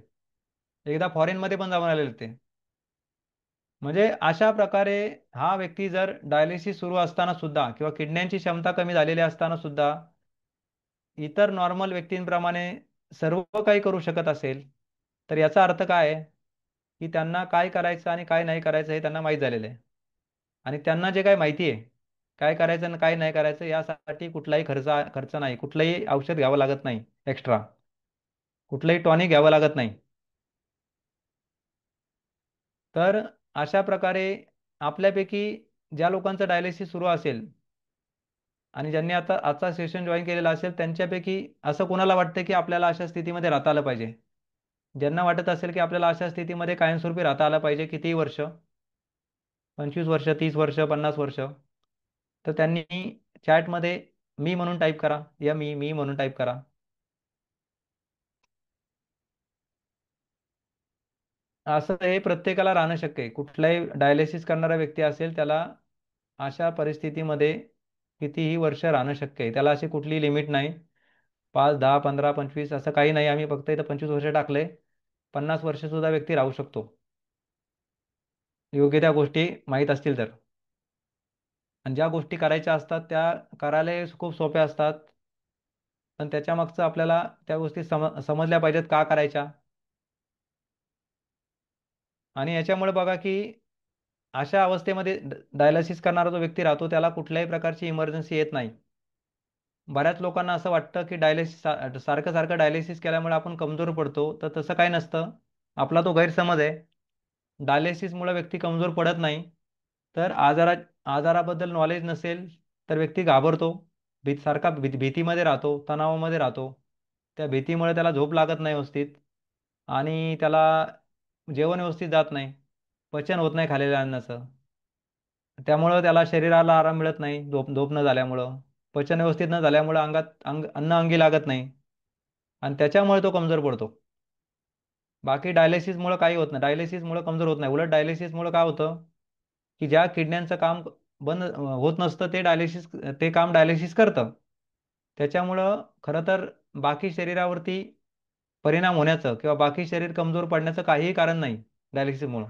एकदा फॉरेनमध्ये पण जाऊन आलेले ते. म्हणजे अशा प्रकारे हा व्यक्ती जर डायलिसिस सुरू असताना सुद्धा किंवा किडण्यांची क्षमता कमी झालेली असताना सुद्धा इतर नॉर्मल व्यक्तींप्रमाणे सर्व काही करू शकत असेल, तर याचा अर्थ काय आहे, की त्यांना काय करायचं आणि काय नाही करायचं हे त्यांना माहीत झालेलं आहे. आणि त्यांना जे काही माहिती आहे, काय करायचं आणि काय नाही करायचं, यासाठी कुठलाही खर्च नाही, कुठलंही औषध घ्यावं लागत नाही एक्स्ट्रा, कुठलंही टॉनिक घ्यावं लागत नाही. तर अशा प्रकारे आपल्यापैकी ज्या लोकांचं डायलिसिस सुरू असेल आणि ज्यांनी आता आजचा सेशन जॉईन केलेला असेल त्यांच्यापैकी असं कोणाला वाटतं की आपल्याला अशा स्थितीमध्ये राहता आलं पाहिजे? ज्यांना वाटत असेल की आपल्याला अशा स्थितीमध्ये कायमस्वरूपी राहता आलं पाहिजे कितीही वर्ष, 25 वर्ष, 30 वर्ष, 50 वर्ष, तर त्यांनी चॅटमध्ये मी म्हणून टाईप करा, या मी म्हणून टाईप करा. असं हे प्रत्येकाला राहणं शक्य आहे. कुठलाही डायलिसिस करणारा व्यक्ती असेल त्याला अशा परिस्थितीमध्ये कितीही वर्ष राहणं शक्य आहे. त्याला अशी कुठली लिमिट नाही. 5, 10, 15, 25 असं काही नाही. आम्ही फक्त इथं 25 वर्ष टाकले. 50 वर्ष सुद्धा व्यक्ती राहू शकतो, योग्य त्या गोष्टी माहीत असतील तर. आणि ज्या गोष्टी करायच्या असतात त्या करायला खूप सोप्या असतात. पण त्याच्या मागचं आपल्याला त्या गोष्टी समजल्या पाहिजेत का करायच्या. आणि याच्यामुळे बघा की अशा अवस्थेमध्ये डायलिसिस करणारा जो व्यक्ती राहतो त्याला कुठल्याही प्रकारची इमर्जन्सी येत नाही. बऱ्याच लोकांना असं वाटतं की डायलिसिस सारखं सारखं डायलिसिस केल्यामुळे आपण कमजोर पडतो, तर तसं काही नसतं. आपला तो गैरसमज आहे. डायलिसिसमुळे व्यक्ती कमजोर पडत नाही. तर आजाराबद्दल नॉलेज नसेल तर व्यक्ती घाबरतो, सारखा भीतीमध्ये राहतो, तणावामध्ये राहतो. त्या भीतीमुळे त्याला झोप लागत नाही व्यवस्थित आणि त्याला जेवण व्यवस्थित जात नाही, पचन होत नाही खाल्लेल्या अन्नाचं. त्यामुळं त्याला शरीराला आराम मिळत नाही, झोप झोप न झाल्यामुळं. पचन व्यवस्थित न झाल्यामुळं अन्न अंगी लागत नाही आणि त्याच्यामुळे तो कमजोर पडतो. बाकी डायलिसिसमुळं काही होत नाही. डायलिसिसमुळं कमजोर होत नाही. उलट डायलिसिसमुळं काय होतं की ज्या किडण्यांचं काम बंद होत नसतं ते काम डायलिसिस करतं. त्याच्यामुळं खरं तर बाकी शरीरावरती परिणाम होण्याचं किंवा बाकी शरीर कमजोर पडण्याचं काहीही कारण नाही डायलिसिसमुळं.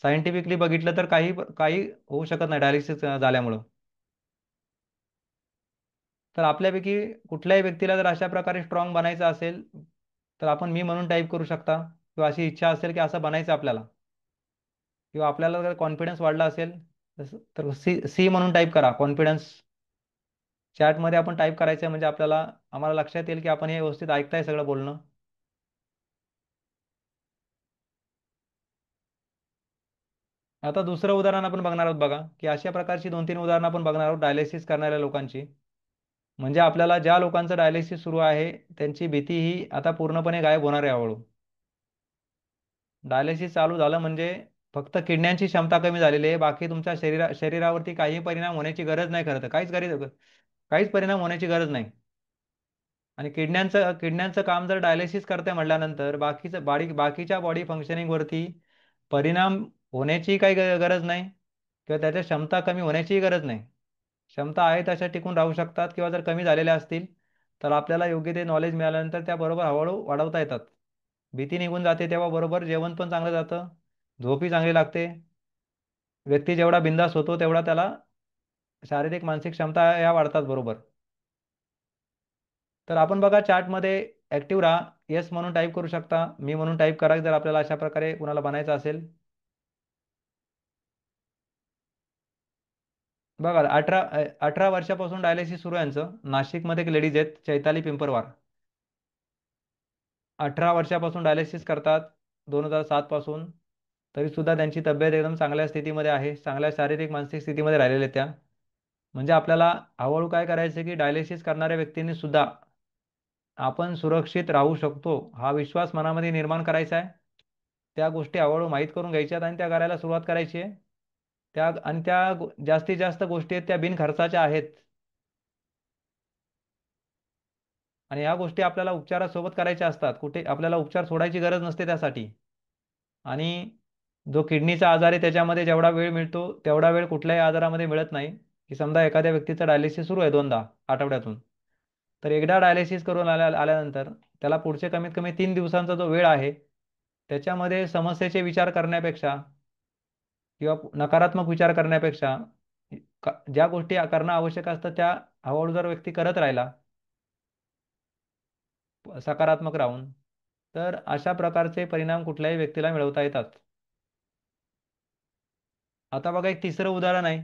सायंटिफिकली बघितलं तर काही काही होऊ शकत नाही डायलिसिस झाल्यामुळं. तर आपल्यापैकी कुठल्याही व्यक्तीला जर अशा प्रकारे स्ट्रॉंग बनायचं असेल तर आपण मी म्हणून टाईप करू शकता, किंवा अशी इच्छा असेल की असं बनायचं आपल्याला, किंवा आपल्याला जर कॉन्फिडन्स वाढला असेल तर सी सी म्हणून टाईप करा, कॉन्फिडन्स. चॅटमध्ये आपण टाईप करायचं म्हणजे आम्हाला लक्षात येईल की आपण हे व्यवस्थित ऐकताय सगळं बोलणं. आता दुसरं उदाहरण आपण बघणार आहोत बघा, की अशा प्रकारची 2-3 उदाहरणं आपण बघणार आहोत डायलिसिस करणाऱ्या लोकांची. म्हणजे आपल्याला ज्या लोकांचं डायलिसिस सुरू आहे त्यांची भीती ही आता पूर्णपणे गायब होणार आहे हळूहळू. डायलिसिस चालू झालं म्हणजे फक्त किडन्यांची क्षमता कमी झालेली आहे. बाकी तुमच्या शरीरावरती काही परिणाम होण्याची गरज नाही खरं तर. काहीच परिणाम होण्याची गरज नाही. आणि किडन्यांचं काम जर डायलिसिस करते म्हटल्यानंतर बाकीच्या बॉडी फंक्शनिंगवरती परिणाम होण्याची काही गरज नाही, किंवा त्याच्या क्षमता कमी होण्याचीही गरज नाही. क्षमता आहे तशा टिकून राहू शकतात, किंवा जर कमी झालेल्या असतील तर आपल्याला योग्य ते नॉलेज मिळाल्यानंतर त्या बरोबर हळूहळू वाढवता येतात. भीती निघून जाते तेव्हा बरोबर जेवण पण चांगलं जातं, झोपही चांगली लागते. व्यक्ती जेवढा बिंदास होतो तेवढा त्याला शारीरिक मानसिक क्षमता या वाढतात बरोबर. तर आपण बघा चार्टमध्ये ॲक्टिव्ह राहा, येस म्हणून टाईप करू शकता, मी म्हणून टाईप करा जर आपल्याला अशा प्रकारे कुणाला बनायचं असेल. बघा 18 वर्षापासून डायलिसिस सुरू आहे यांचं. नाशिकमध्ये एक लेडीज आहेत, चैताली पिंपरवार. 18 वर्षापासून डायलिसिस करतात, 2007 पासून. तरीसुद्धा त्यांची तब्येत एकदम चांगल्या स्थितीमध्ये आहे, चांगल्या शारीरिक मानसिक स्थितीमध्ये राहिलेल्या त्या. म्हणजे आपल्याला हळूहळू काय करायचं की डायलिसिस करणाऱ्या व्यक्तींनी सुद्धा आपण सुरक्षित राहू शकतो हा विश्वास मनामध्ये निर्माण करायचा आहे. त्या गोष्टी हळूहळू माहीत करून घ्यायच्यात आणि त्या करायला सुरुवात करायची आहे. जास्तीत जास्त गोष्टी आहेत त्या बिनखर्चाच्या आहेत. आणि ह्या गोष्टी आपल्याला उपचारासोबत करायच्या असतात. कुठे आपल्याला उपचार सोडायची गरज नसते त्यासाठी. आणि जो किडनीचा आजार आहे त्याच्यामध्ये जेवढा वेळ मिळतो तेवढा वेळ कुठल्याही आजारामध्ये मिळत नाही. की समजा एखाद्या व्यक्तीचं डायलिसिस सुरू आहे 2दा आठवड्यातून, तर एकदा डायलिसिस करून आल्यानंतर त्याला पुढचे कमीत कमी 3 दिवसांचा जो वेळ आहे त्याच्यामध्ये समस्येचे विचार करण्यापेक्षा किंवा नकारात्मक विचार करण्यापेक्षा ज्या गोष्टी करणं आवश्यक असतं त्या हळूहळू जर व्यक्ती करत राहिला सकारात्मक राहून, तर अशा प्रकारचे परिणाम कुठल्याही व्यक्तीला मिळवता येतात. आता बघा एक तिसरं उदाहरण आहे,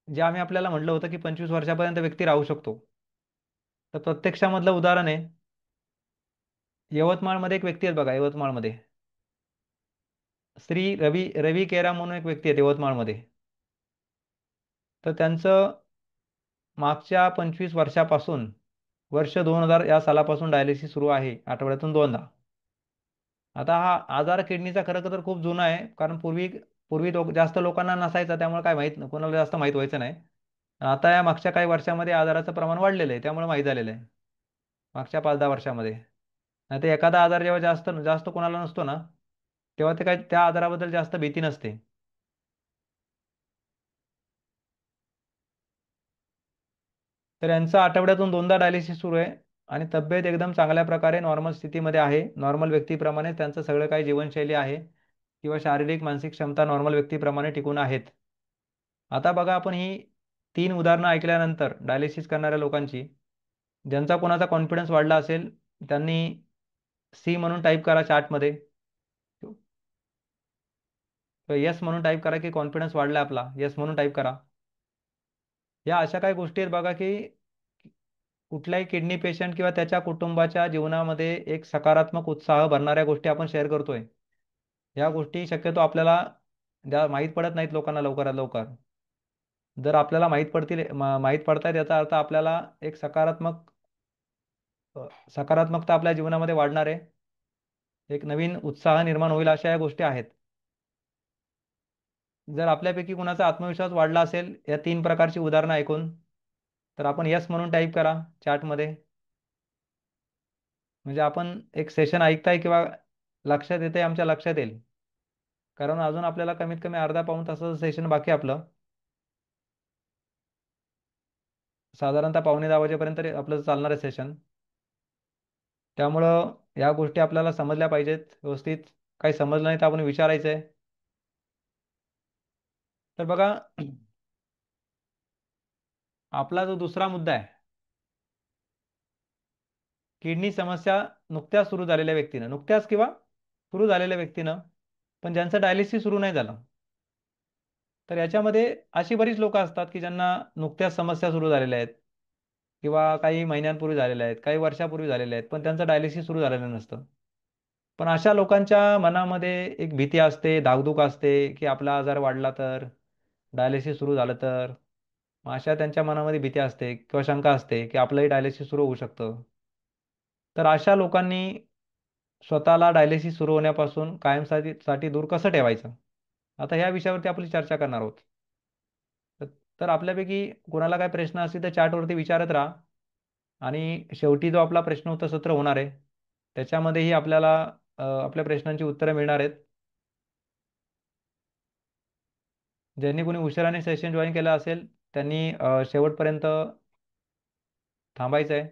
जे आम्ही आपल्याला म्हटलं होतं की 25 वर्षापर्यंत व्यक्ती राहू शकतो. तर प्रत्यक्षामधलं उदाहरण आहे, यवतमाळमध्ये एक व्यक्ती आहेत बघा, यवतमाळमध्ये श्री रवी रवी केराम म्हणून एक व्यक्ती आहे यवतमाळमध्ये. तर त्यांचं मागच्या 25 वर्षापासून वर्ष 2000 या सालापासून डायलिसिस सुरू आहे आठवड्यातून दोनदा. आता हा आजार किडनीचा खरं तर खूप जुना आहे, कारण पूर्वी पूर्वी जास्त लोकांना नसायचा, त्यामुळे काय माहीत कोणाला जास्त माहीत व्हायचं नाही. आता या मागच्या काही वर्षामध्ये आजाराचं प्रमाण वाढलेलं आहे, त्यामुळे माहीत झालेलं आहे मागच्या 5-10 वर्षामध्ये. नाही तर एखादा आजार जेव्हा जास्त जास्त कोणाला नसतो ना, तेव्हा ते काय त्या आजाराबद्दल जास्त भीती नसते. तर यांचं आठवड्यातून दोनदा डायलिसिस सुरू आहे आणि तब्येत एकदम चांगल्या प्रकारे नॉर्मल स्थितीमध्ये आहे. नॉर्मल व्यक्तीप्रमाणे त्यांचं सगळं काही जीवनशैली आहे किंवा शारीरिक मानसिक क्षमता नॉर्मल व्यक्तीप्रमाणे टिकून आहेत. आता बघा, आपण ही 3 उदाहरणं ऐकल्यानंतर डायलिसिस करणाऱ्या लोकांची, ज्यांचा कोणाचा कॉन्फिडन्स वाढला असेल, त्यांनी सी म्हणून टाईप करा चॅटमध्ये, येस म्हणून टाईप करा की कॉन्फिडन्स वाढला आपला, येस म्हणून टाईप करा. या अशा काही गोष्टी आहेत बघा, की कुठल्याही किडनी पेशंट किंवा त्याच्या कुटुंबाच्या जीवनामध्ये एक सकारात्मक उत्साह भरणाऱ्या गोष्टी आपण शेअर करतोय. या गोष्टी शक्यतो आपल्याला ज्या माहीत पडत नाहीत लोकांना लवकरात लवकर. जर आपल्याला माहीत पडतील, माहीत पडतायत, याचा अर्थ आपल्याला एक सकारात्मकता आपल्या जीवनामध्ये वाढणार आहे. एक नवीन उत्साह निर्माण होईल, अशा या गोष्टी आहेत. जर आपल्यापैकी कुणाचा आत्मविश्वास वाढला असेल या 3 प्रकारची उदाहरणं ऐकून, तर आपण यस म्हणून टाईप करा चॅटमध्ये. म्हणजे आपण एक सेशन ऐकताय किंवा लक्षात येते, आमच्या लक्षात येईल. कारण अजून आपल्याला कमीत कमी अर्धा पाऊण तासाचं सेशन बाकी आहे आपलं. साधारणतः पावणे 10 वाजेपर्यंत आपलं चालणार आहे सेशन. त्यामुळं या गोष्टी आपल्याला समजल्या पाहिजेत व्यवस्थित. काही समजलं नाही तर आपण विचारायचं आहे. तर बघा, आपला जो दुसरा मुद्दा आहे, किडनी समस्या नुकत्याच सुरू झालेल्या व्यक्तीनं, नुकत्याच किंवा सुरू झालेल्या व्यक्तीनं, पण ज्यांचं डायलिसिस सुरू नाही झालं. तर याच्यामध्ये अशी बरीच लोकं असतात की ज्यांना नुकत्याच समस्या सुरू झालेल्या आहेत किंवा काही महिन्यांपूर्वी झालेल्या आहेत, काही वर्षापूर्वी झालेल्या आहेत, पण त्यांचं डायलिसिस सुरू झालेलं नसतं. पण अशा लोकांच्या मनामध्ये एक भीती असते, धाकधूक असते, की आपला आजार वाढला तर, डायलिसिस सुरू झालं तर. मग अशा त्यांच्या मनामध्ये भीती असते किंवा शंका असते, की आपलंही डायलिसिस सुरू होऊ शकतं. तर अशा लोकांनी स्वतःला डायलिसिस सुरू होण्यापासून कायमसाठी दूर कसं ठेवायचं? आता ह्या विषयावरती आपण चर्चा करणार आहोत. तर तर आपल्यापैकी कोणाला काय प्रश्न असतील तर चॅटवरती विचारत राहा. आणि शेवटी जो आपला प्रश्नोत्तर सत्र होणार आहे, त्याच्यामध्येही आपल्याला आपल्या प्रश्नांची उत्तरं मिळणार आहेत. ज्यांनी कोणी उशिराने सेशन जॉईन केलं असेल, त्यांनी शेवटपर्यंत थांबायचं आहे.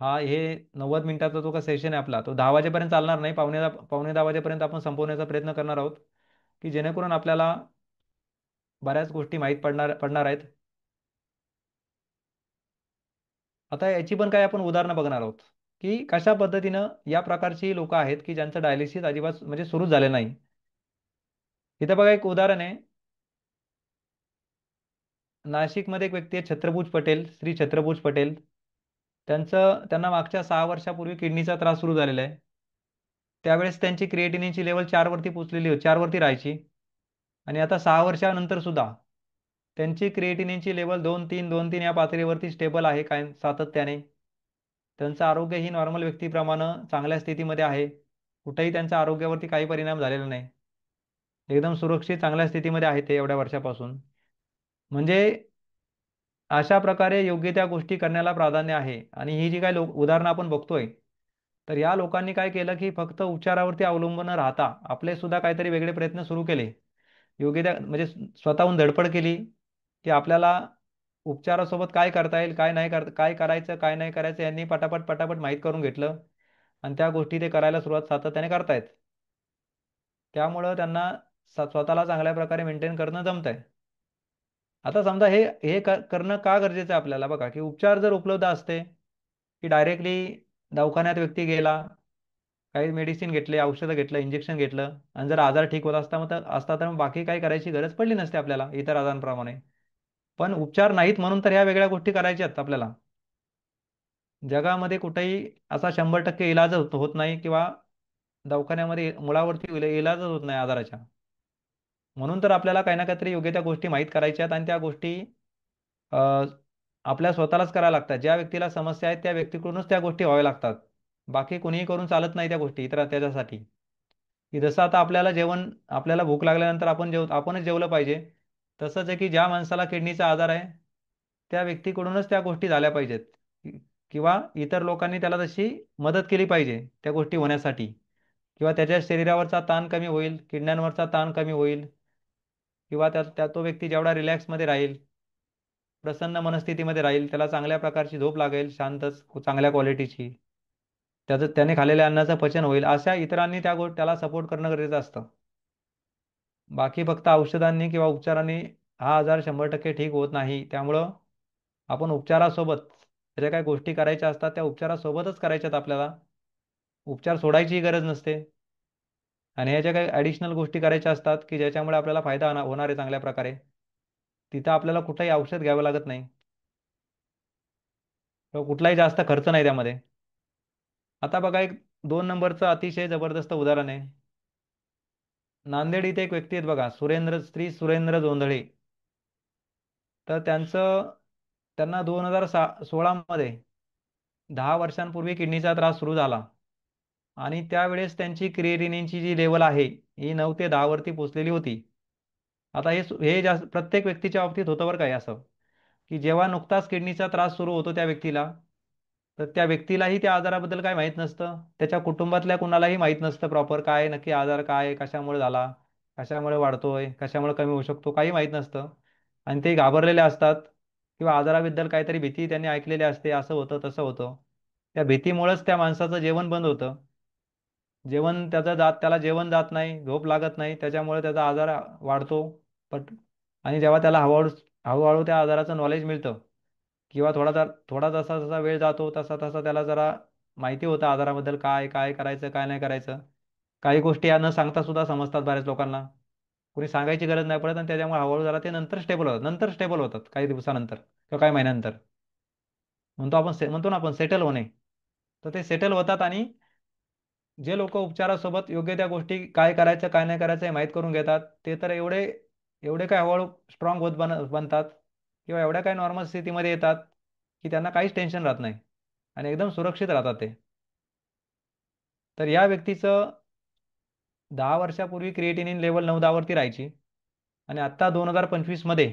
हा, हे 90 मिनिटाचा जो का सेशन आहे आपला, तो 10 वाजेपर्यंत चालणार नाही. पावणे 10 वाजेपर्यंत आपण संपवण्याचा प्रयत्न करणार आहोत, की जेणेकरून आपल्याला बऱ्याच गोष्टी माहीत पडणार पडणार आहेत. आता याची पण काही आपण उदाहरणं बघणार आहोत, की कशा पद्धतीनं या प्रकारची लोकं आहेत, की ज्यांचं डायलिसिस अजिबात म्हणजे सुरूच झाले नाही. इथं बघा, एक उदाहरण आहे. नाशिकमध्ये एक व्यक्ती आहे, छत्रभुज पटेल, श्री छत्रभुज पटेल. त्यांना मागच्या 6 वर्षापूर्वी किडनीचा त्रास सुरू झालेला आहे. त्यावेळेस त्यांची क्रिएटिनिनची लेवल 4 वरती पोहोचलेली होती, 4 वरती राहायची. आणि आता 6 वर्षानंतर सुद्धा त्यांची क्रिएटिनिनची लेवल 2-3, 2-3 या पातळीवरती स्टेबल आहे कायम सातत्याने. त्यांचं आरोग्य ही नॉर्मल व्यक्तीप्रमाणे चांगल्या स्थितीमध्ये आहे. कुठेही त्यांच्या आरोग्यावरती काही परिणाम झालेला नाही. एकदम सुरक्षित चांगल्या स्थितीमध्ये आहे ते एवढ्या वर्षापासून. म्हणजे अशा प्रकारे योग्य त्या गोष्टी करण्याला प्राधान्य आहे. आणि ही जी काही उदाहरणं आपण बघतोय, तर या लोकांनी काय केलं, की फक्त उपचारावरती अवलंबून न राहता आपले सुद्धा काहीतरी वेगळे प्रयत्न सुरू केले. योग्य त्या म्हणजे स्वतःहून धडपड केली, की आपल्याला उपचारासोबत काय करता येईल, काय नाही काय करायचं, काय नाही करायचं, यांनी पटापट, पटापट माहीत करून घेतलं आणि त्या गोष्टी ते करायला सुरुवात सातत्याने करतायत. त्यामुळं त्यांना स्वतःला चांगल्या प्रकारे मेंटेन करणं जमतंय. आता समजा हे हे करणं का गरजेचं आहे आपल्याला? बघा, की उपचार जर उपलब्ध असते, की डायरेक्टली दवाखान्यात व्यक्ती गेला, काही मेडिसिन घेतले, औषधं घेतलं, इंजेक्शन घेतलं आणि जर आजार ठीक होत असता तर मग बाकी काही करायची गरज पडली नसते आपल्याला इतर आजारांप्रमाणे. पण उपचार नाहीत म्हणून तर ह्या वेगळ्या गोष्टी करायच्या आहेत आपल्याला. जगामध्ये कुठेही असा 100% इलाज होत नाही किंवा दवाखान्यामध्ये मुळावरती इलाजच होत नाही आजाराच्या. म्हणून तर आपल्याला काही ना काहीतरी योग्य त्या गोष्टी माहीत करायच्या आहेत आणि त्या गोष्टी अ, आपल्या स्वतःलाच करायला लागतात. ज्या व्यक्तीला समस्या आहेत त्या व्यक्तीकडूनच त्या गोष्टी व्हाव्या लागतात. बाकी कुणीही करून चालत नाही त्या गोष्टी इतर त्याच्यासाठी. की जसं आता आपल्याला जेवण आपल्याला भूक लागल्यानंतर आपणच जेवलं पाहिजे. तसंच आहे की ज्या माणसाला किडनीचा आजार आहे त्या व्यक्तीकडूनच त्या गोष्टी झाल्या पाहिजेत. किंवा इतर लोकांनी त्याला तशी मदत केली पाहिजे त्या गोष्टी होण्यासाठी. किंवा त्याच्या शरीरावरचा ताण कमी होईल, किडण्यांवरचा ताण कमी होईल किंवा तो व्यक्ती जेवढा रिलॅक्समध्ये राहील, प्रसन्न मनस्थितीमध्ये राहील, त्याला चांगल्या प्रकारची झोप लागेल, शांतच चांगल्या क्वालिटीची. त्याने खाल्लेल्या अन्नाचं पचन होईल, अशा इतरांनी त्याला सपोर्ट करणं गरजेचं असतं. बाकी फक्त औषधांनी किंवा उपचारांनी हा आजार 100% ठीक होत नाही. त्यामुळं आपण उपचारासोबत ज्या काही गोष्टी करायच्या असतात त्या उपचारासोबतच करायच्यात आपल्याला. उपचार सोडायची गरज नसते. आणि ह्या ज्या काही ॲडिशनल गोष्टी करायच्या असतात की ज्याच्यामुळे आपल्याला फायदा होणार आहे चांगल्या प्रकारे, तिथं आपल्याला कुठलाही औषध घ्यावं लागत नाही किंवा कुठलाही जास्त खर्च नाही त्यामध्ये. आता बघा एक 2 नंबरचं अतिशय जबरदस्त उदाहरण आहे. नांदेड इथे एक व्यक्ती आहेत बघा, श्री सुरेंद्र जोंधळे. तर त्यांना 2016 मध्ये 10 वर्षांपूर्वी किडनीचा त्रास सुरू झाला आणि त्यावेळेस त्यांची क्रिएटिनिनची जी लेवल आहे ही 9 ते 10 वरती पोहोचलेली होती. आता हे जास्त प्रत्येक व्यक्तीच्या बाबतीत होतं बरं काय असं, की जेव्हा नुकताच किडनीचा त्रास सुरू होतो त्या व्यक्तीला, तर त्या व्यक्तीलाही त्या आजाराबद्दल काय माहीत नसतं. त्याच्या कुटुंबातल्या कुणालाही माहीत नसतं प्रॉपर काय नक्की आजार काय आहे, कशामुळे झाला, कशामुळे वाढतोय, कशामुळे कमी होऊ शकतो, काही माहीत नसतं. आणि ते घाबरलेले असतात किंवा आजाराबद्दल काहीतरी भीती त्यांनी ऐकलेली असते, असं होतं तसं होतं. त्या भीतीमुळेच त्या माणसाचं जेवण बंद होतं. त्याला जेवण जात नाही, झोप लागत नाही, त्याच्यामुळे त्याचा आजार वाढतो. पट आणि जेव्हा त्याला हळूहळू हळूहळू त्या आजाराचं नॉलेज मिळतं किंवा थोडा जसा जसा वेळ जातो तसा तसा त्याला जरा माहिती होतं आजाराबद्दल काय काय करायचं काय नाही करायचं. काही गोष्टी या न सांगता सुद्धा समजतात बऱ्याच लोकांना. कुणी सांगायची गरज नाही पडत आणि त्याच्यामुळे हळूहळू जरा ते नंतर स्टेबल होतात काही दिवसानंतर किंवा काही महिन्यानंतर. म्हणतो ना आपण सेटल होणे. तर ते सेटल होतात आणि जे लोक उपचारासोबत योग्य त्या गोष्टी काय करायचं काय नाही करायचं हे माहीत करून घेतात ते तर एवढे एवढे काय हळूहळू स्ट्रॉंग बनतात किंवा एवढ्या काय नॉर्मल स्थितीमध्ये येतात की त्यांना काहीच टेन्शन राहत नाही आणि एकदम सुरक्षित राहतात ते. तर या व्यक्तीचं 10 वर्षापूर्वी क्रिएटिनिन लेवल 9-10 वरती राहायची आणि आत्ता 2025 मध्ये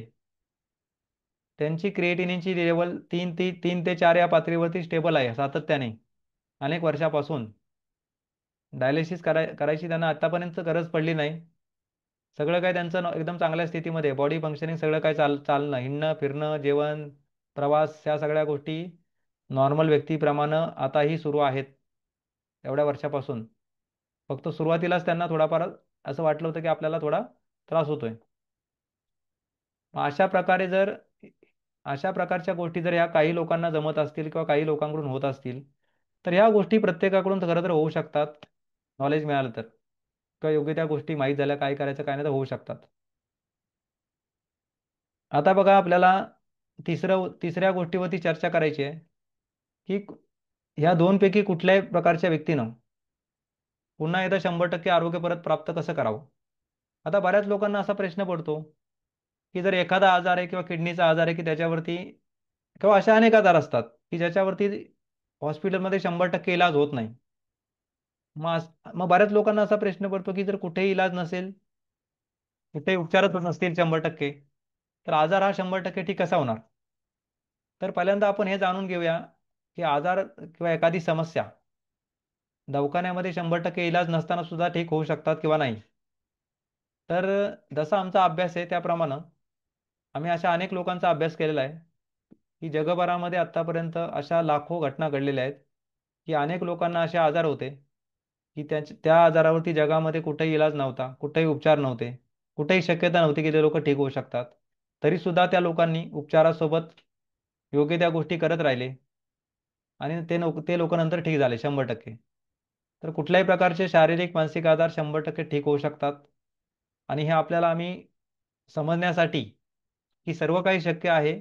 त्यांची क्रिएटिनिनची लेवल 3 ते 4 या पातळीवरती स्टेबल आहे सातत्याने अनेक वर्षापासून. करायची त्यांना आतापर्यंत गरज पडली नाही. सगळं काय त्यांचं एकदम चांगल्या स्थितीमध्ये बॉडी फंक्शनिंग सगळं काय चालणं हिंडणं फिरणं जेवण प्रवास ह्या सगळ्या गोष्टी नॉर्मल व्यक्तीप्रमाणे आताही सुरू आहेत एवढ्या वर्षापासून. फक्त सुरुवातीलाच त्यांना थोडाफार असं वाटलं होतं की आपल्याला थोडा त्रास होतोय. मग अशा प्रकारच्या गोष्टी जर ह्या काही लोकांना जमत असतील किंवा काही लोकांकडून होत असतील तर ह्या गोष्टी प्रत्येकाकडून खरं तर होऊ शकतात नॉलेज मिळालं तर किंवा योग्य त्या गोष्टी माहीत झाल्या काय करायचं काय नाही तर होऊ शकतात. आता बघा आपल्याला तिसऱ्या गोष्टीवरती चर्चा करायची आहे की ह्या दोनपैकी कुठल्याही प्रकारच्या व्यक्तीनं पुन्हा एकदा 100% आरोग्य परत प्राप्त कसं करावं. आता बऱ्याच लोकांना असा प्रश्न पडतो की जर एखादा आजार आहे किंवा किडनीचा आजार आहे की त्याच्यावरती किंवा अशा अनेक आजार असतात की ज्याच्यावरती हॉस्पिटलमध्ये 100% इलाज होत नाही. मग बऱ्याच लोकांना असा प्रश्न पडतो की जर कुठेही इलाज नसेल, कुठेही उपचारच होत नसतील 100%, तर आजार हा 100% ठीक कसा होणार. तर पहिल्यांदा आपण हे जाणून घेऊया की आजार किंवा एखादी समस्या दवाखान्यामध्ये 100% इलाज नसताना सुद्धा ठीक होऊ शकतात किंवा नाही. तर जसा आमचा अभ्यास आहे त्याप्रमाणे आम्ही अशा अनेक लोकांचा अभ्यास केलेला आहे की जगभरामध्ये आत्तापर्यंत अशा लाखो घटना घडलेल्या आहेत की अनेक लोकांना असे आजार होते की त्या आजारावरती जगामध्ये कुठेही इलाज नव्हता, कुठेही उपचार नव्हते, कुठेही शक्यता नव्हती की ते लोक ठीक होऊ शकतात. तरीसुद्धा त्या लोकांनी उपचारासोबत योग्य त्या गोष्टी करत राहिले आणि ते लोक नंतर ठीक झाले 100%. तर कुठल्याही प्रकारचे शारीरिक मानसिक आजार 100% ठीक होऊ शकतात आणि हे आपल्याला आम्ही समजण्यासाठी की सर्व काही शक्य आहे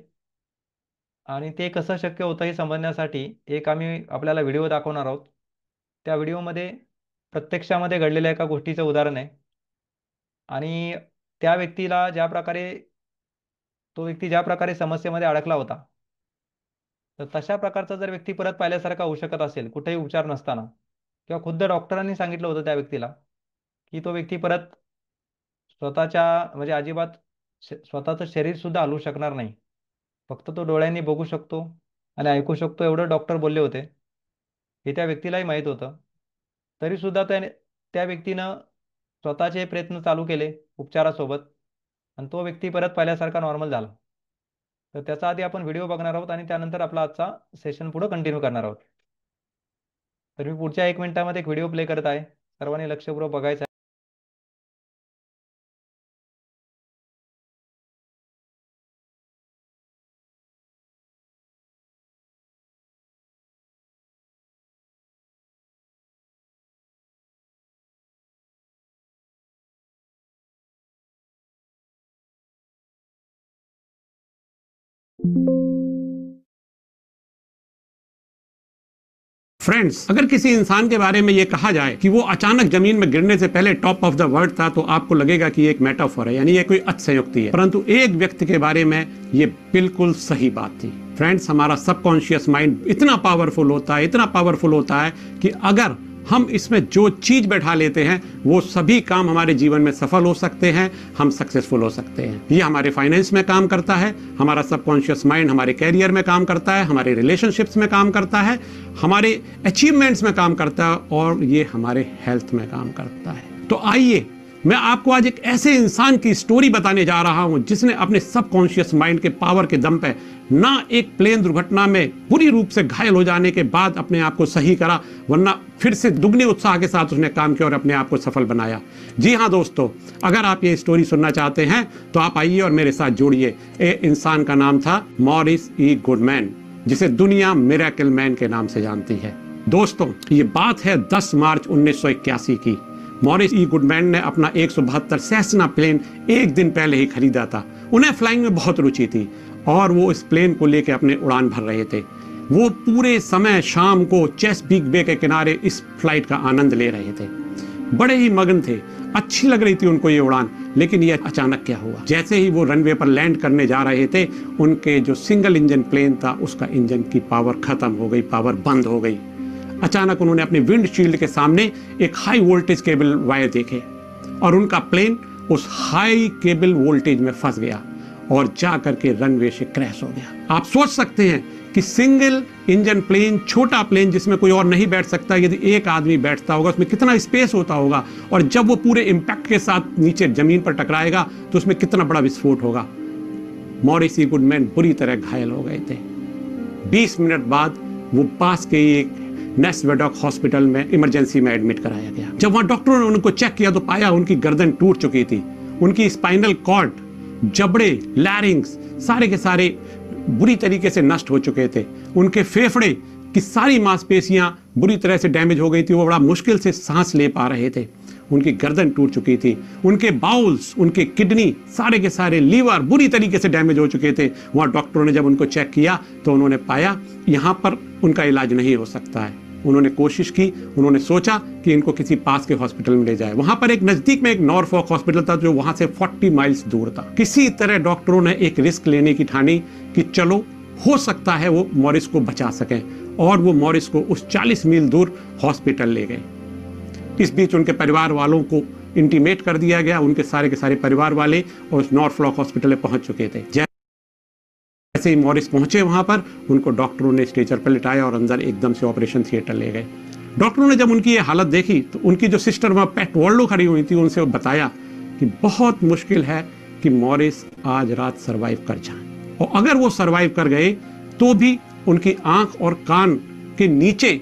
आणि ते कसं शक्य होतं हे समजण्यासाठी एक आम्ही आपल्याला व्हिडिओ दाखवणार आहोत. त्या व्हिडिओमध्ये प्रत्यक्षामध्ये घडलेल्या एका गोष्टीचं उदाहरण आहे आणि त्या व्यक्तीला तो व्यक्ती ज्या प्रकारे समस्येमध्ये अडकला होता, तर तशा प्रकारचा जर व्यक्ती परत पाहिल्यासारखा होऊ शकत असेल कुठेही उपचार नसताना, किंवा खुद्द डॉक्टरांनी सांगितलं होतं त्या व्यक्तीला की तो व्यक्ती परत स्वतःच्या म्हणजे अजिबात स्वतःचं शरीर सुद्धा हलवू शकणार नाही, फक्त तो डोळ्यांनी बघू शकतो आणि ऐकू शकतो एवढं डॉक्टर बोलले होते. हे त्या व्यक्तीलाही माहीत होतं. तरी सुद्धा त्या व्यक्तीनं स्वतःचे प्रयत्न चालू केले उपचारासोबत, आणि तो व्यक्ती परत पहिल्यासारखा नॉर्मल झाला. तर त्याचा आधी आपण व्हिडिओ बघणार आहोत आणि त्यानंतर आपला आजचा सेशन पुढे कंटिन्यू करणार आहोत. तर मी पुढच्या 1 मिनिटामध्ये एक व्हिडिओ प्ले करत आहे, सर्वांनी लक्षपूर्वक बघायचा आहे. फ्रेंड्स, अगर किसी इंसान के बारे में ये कहा जाए कि वो अचानक जमीन में गिरने से पहले टॉप ऑफ द वर्ल्ड था, तो आपको लगेगा कि ये एक मेटाफोर है, यानी ये कोई अतिशयोक्ति है। परंतु एक व्यक्ति के बारे में ये बिल्कुल सही बात थी। फ्रेंड्स, हमारा सबकॉन्शियस माइंड इतना पावरफुल होता है कि अगर हम इसमें जो चीज बैठा लेते हैं वो सभी काम हमारे जीवन में सफल हो सकते हैं, हम सक्सेसफुल हो सकते हैं। ये हमारे फाइनेंस में काम करता है, हमारा सबकॉन्शियस माइंड हमारे कैरियर में काम करता है, हमारे रिलेशनशिप्स में काम करता है, हमारे अचीवमेंट्स में काम करता है, और ये हमारे हेल्थ में काम करता है। तो आइए मैं आपको आज एक ऐसे इंसान की स्टोरी बताने जा रहा हूं जिसने अपने सबकॉन्शियस माइंड के पावर के दम पे ना एक प्लेन दुर्घटना में बुरी रूप से घायल हो जाने के बाद अपने आप को सही करा, वरना फिर से दुगने उत्साह के साथ उसने काम किया और अपने आप को सफल बनाया। जी हाँ दोस्तों, अगर आप ये स्टोरी सुनना चाहते हैं तो आप आइए और मेरे साथ जुड़िए। ये इंसान का नाम था मॉरिस ई गुडमैन, जिसे दुनिया मिरेकल मैन के नाम से जानती है। दोस्तों, ये बात है 10 मार्च 1981 की। मॉरिस ई गुडमैन ने अपना 172 सेस्ना प्लेन एक दिन पहले ही खरीदा था। उन्हें फ्लाइंग में बहुत रुचि थी और वो इस प्लेन को लेकर अपने उड़ान भर रहे थे। वो पूरे समय शाम को चेसपीक बे के किनारे इस फ्लाइट का आनंद ले रहे थे, बड़े ही मगन थे। अच्छी लग रही थी उनको ये उड़ान, लेकिन ये अचानक क्या हुआ। जैसे ही वो रनवे पर लैंड करने जा रहे थे, उनके जो सिंगल इंजन प्लेन था उसका इंजन की पावर खत्म हो गई, पावर बंद हो गई। अचानक उन्होंने अपने विंडशील्ड के सामने एक हाई वोल्टेज केबल वायर देखे और उनका प्लेन उस हाई केबल वोल्टेज में फंस गया और जा करके रनवे से क्रैश हो गया। आप सोच सकते हैं कि सिंगल इंजन प्लेन, छोटा प्लेन जिसमें कोई और नहीं बैठ सकता, यदि एक आदमी बैठता होगा उसमें कितना स्पेस होता होगा, और जब वो पूरे इंपैक्ट के साथ नीचे जमीन पर टकराएगा तो उसमें कितना बड़ा विस्फोट होगा। मॉरिस ई गुडमैन बुरी तरह घायल हो गए थे। 20 मिनट बाद वो पास के एक नेस्ट वेडॉक हॉस्पिटल में इमरजेंसी में एडमिट कराया गया। जब वहां डॉक्टरों ने उनको चेक किया तो पाया उनकी गर्दन टूट चुकी थी, उनकी स्पाइनल कॉर्ड, जबड़े, लैरिंग्स सारे के सारे बुरी तरीके से नष्ट हो चुके थे। उनके फेफड़े की सारी मांसपेशियां बुरी तरह से डैमेज हो गई थी, वो बड़ा मुश्किल से सांस ले पा रहे थे। उनकी गर्दन टूट चुकी थी, उनके बाउल्स, उनके किडनी, सारे के सारे लीवर बुरी तरीके से डैमेज हो चुके थे। वहां डॉक्टरों ने जब उनको चेक किया तो उन्होंने पाया यहां पर उनका इलाज नहीं हो सकता है। उन्होंने कोशिश की, उन्होंने सोचा कि इनको किसी पास के हॉस्पिटल में ले जाए। वहां पर एक नजदीक में एक नॉरफॉक हॉस्पिटल था जो वहां से 40 माइल्स दूर था। किसी तरह डॉक्टरों ने एक रिस्क लेने की ठानी कि चलो हो सकता है वो मॉरिस को बचा सकें, और वो मॉरिस को उस 40 मील दूर हॉस्पिटल ले गए। इस बीच उनके परिवार वालों को इंटीमेट कर दिया गया, उनके सारे के सारे परिवार वाले उस नॉरफॉक हॉस्पिटल में पहुंच चुके थे। जैसे ही मॉरिस पहुंचे वहां पर, उनको डॉक्टरों ने स्ट्रेचर पर लिटाया और अंदर एकदम से ऑपरेशन थिएटर ले गए। डॉक्टरों ने जब उनकी ये हालत देखी तो उनकी जो सिस्टर वहां पेट वर्ल्डो खड़ी हुई थी, उनसे बताया कि बहुत मुश्किल है कि मॉरिस आज रात सरवाइव कर जाए, और अगर वो सरवाइव कर गए तो भी उनकी आंख और कान के नीचे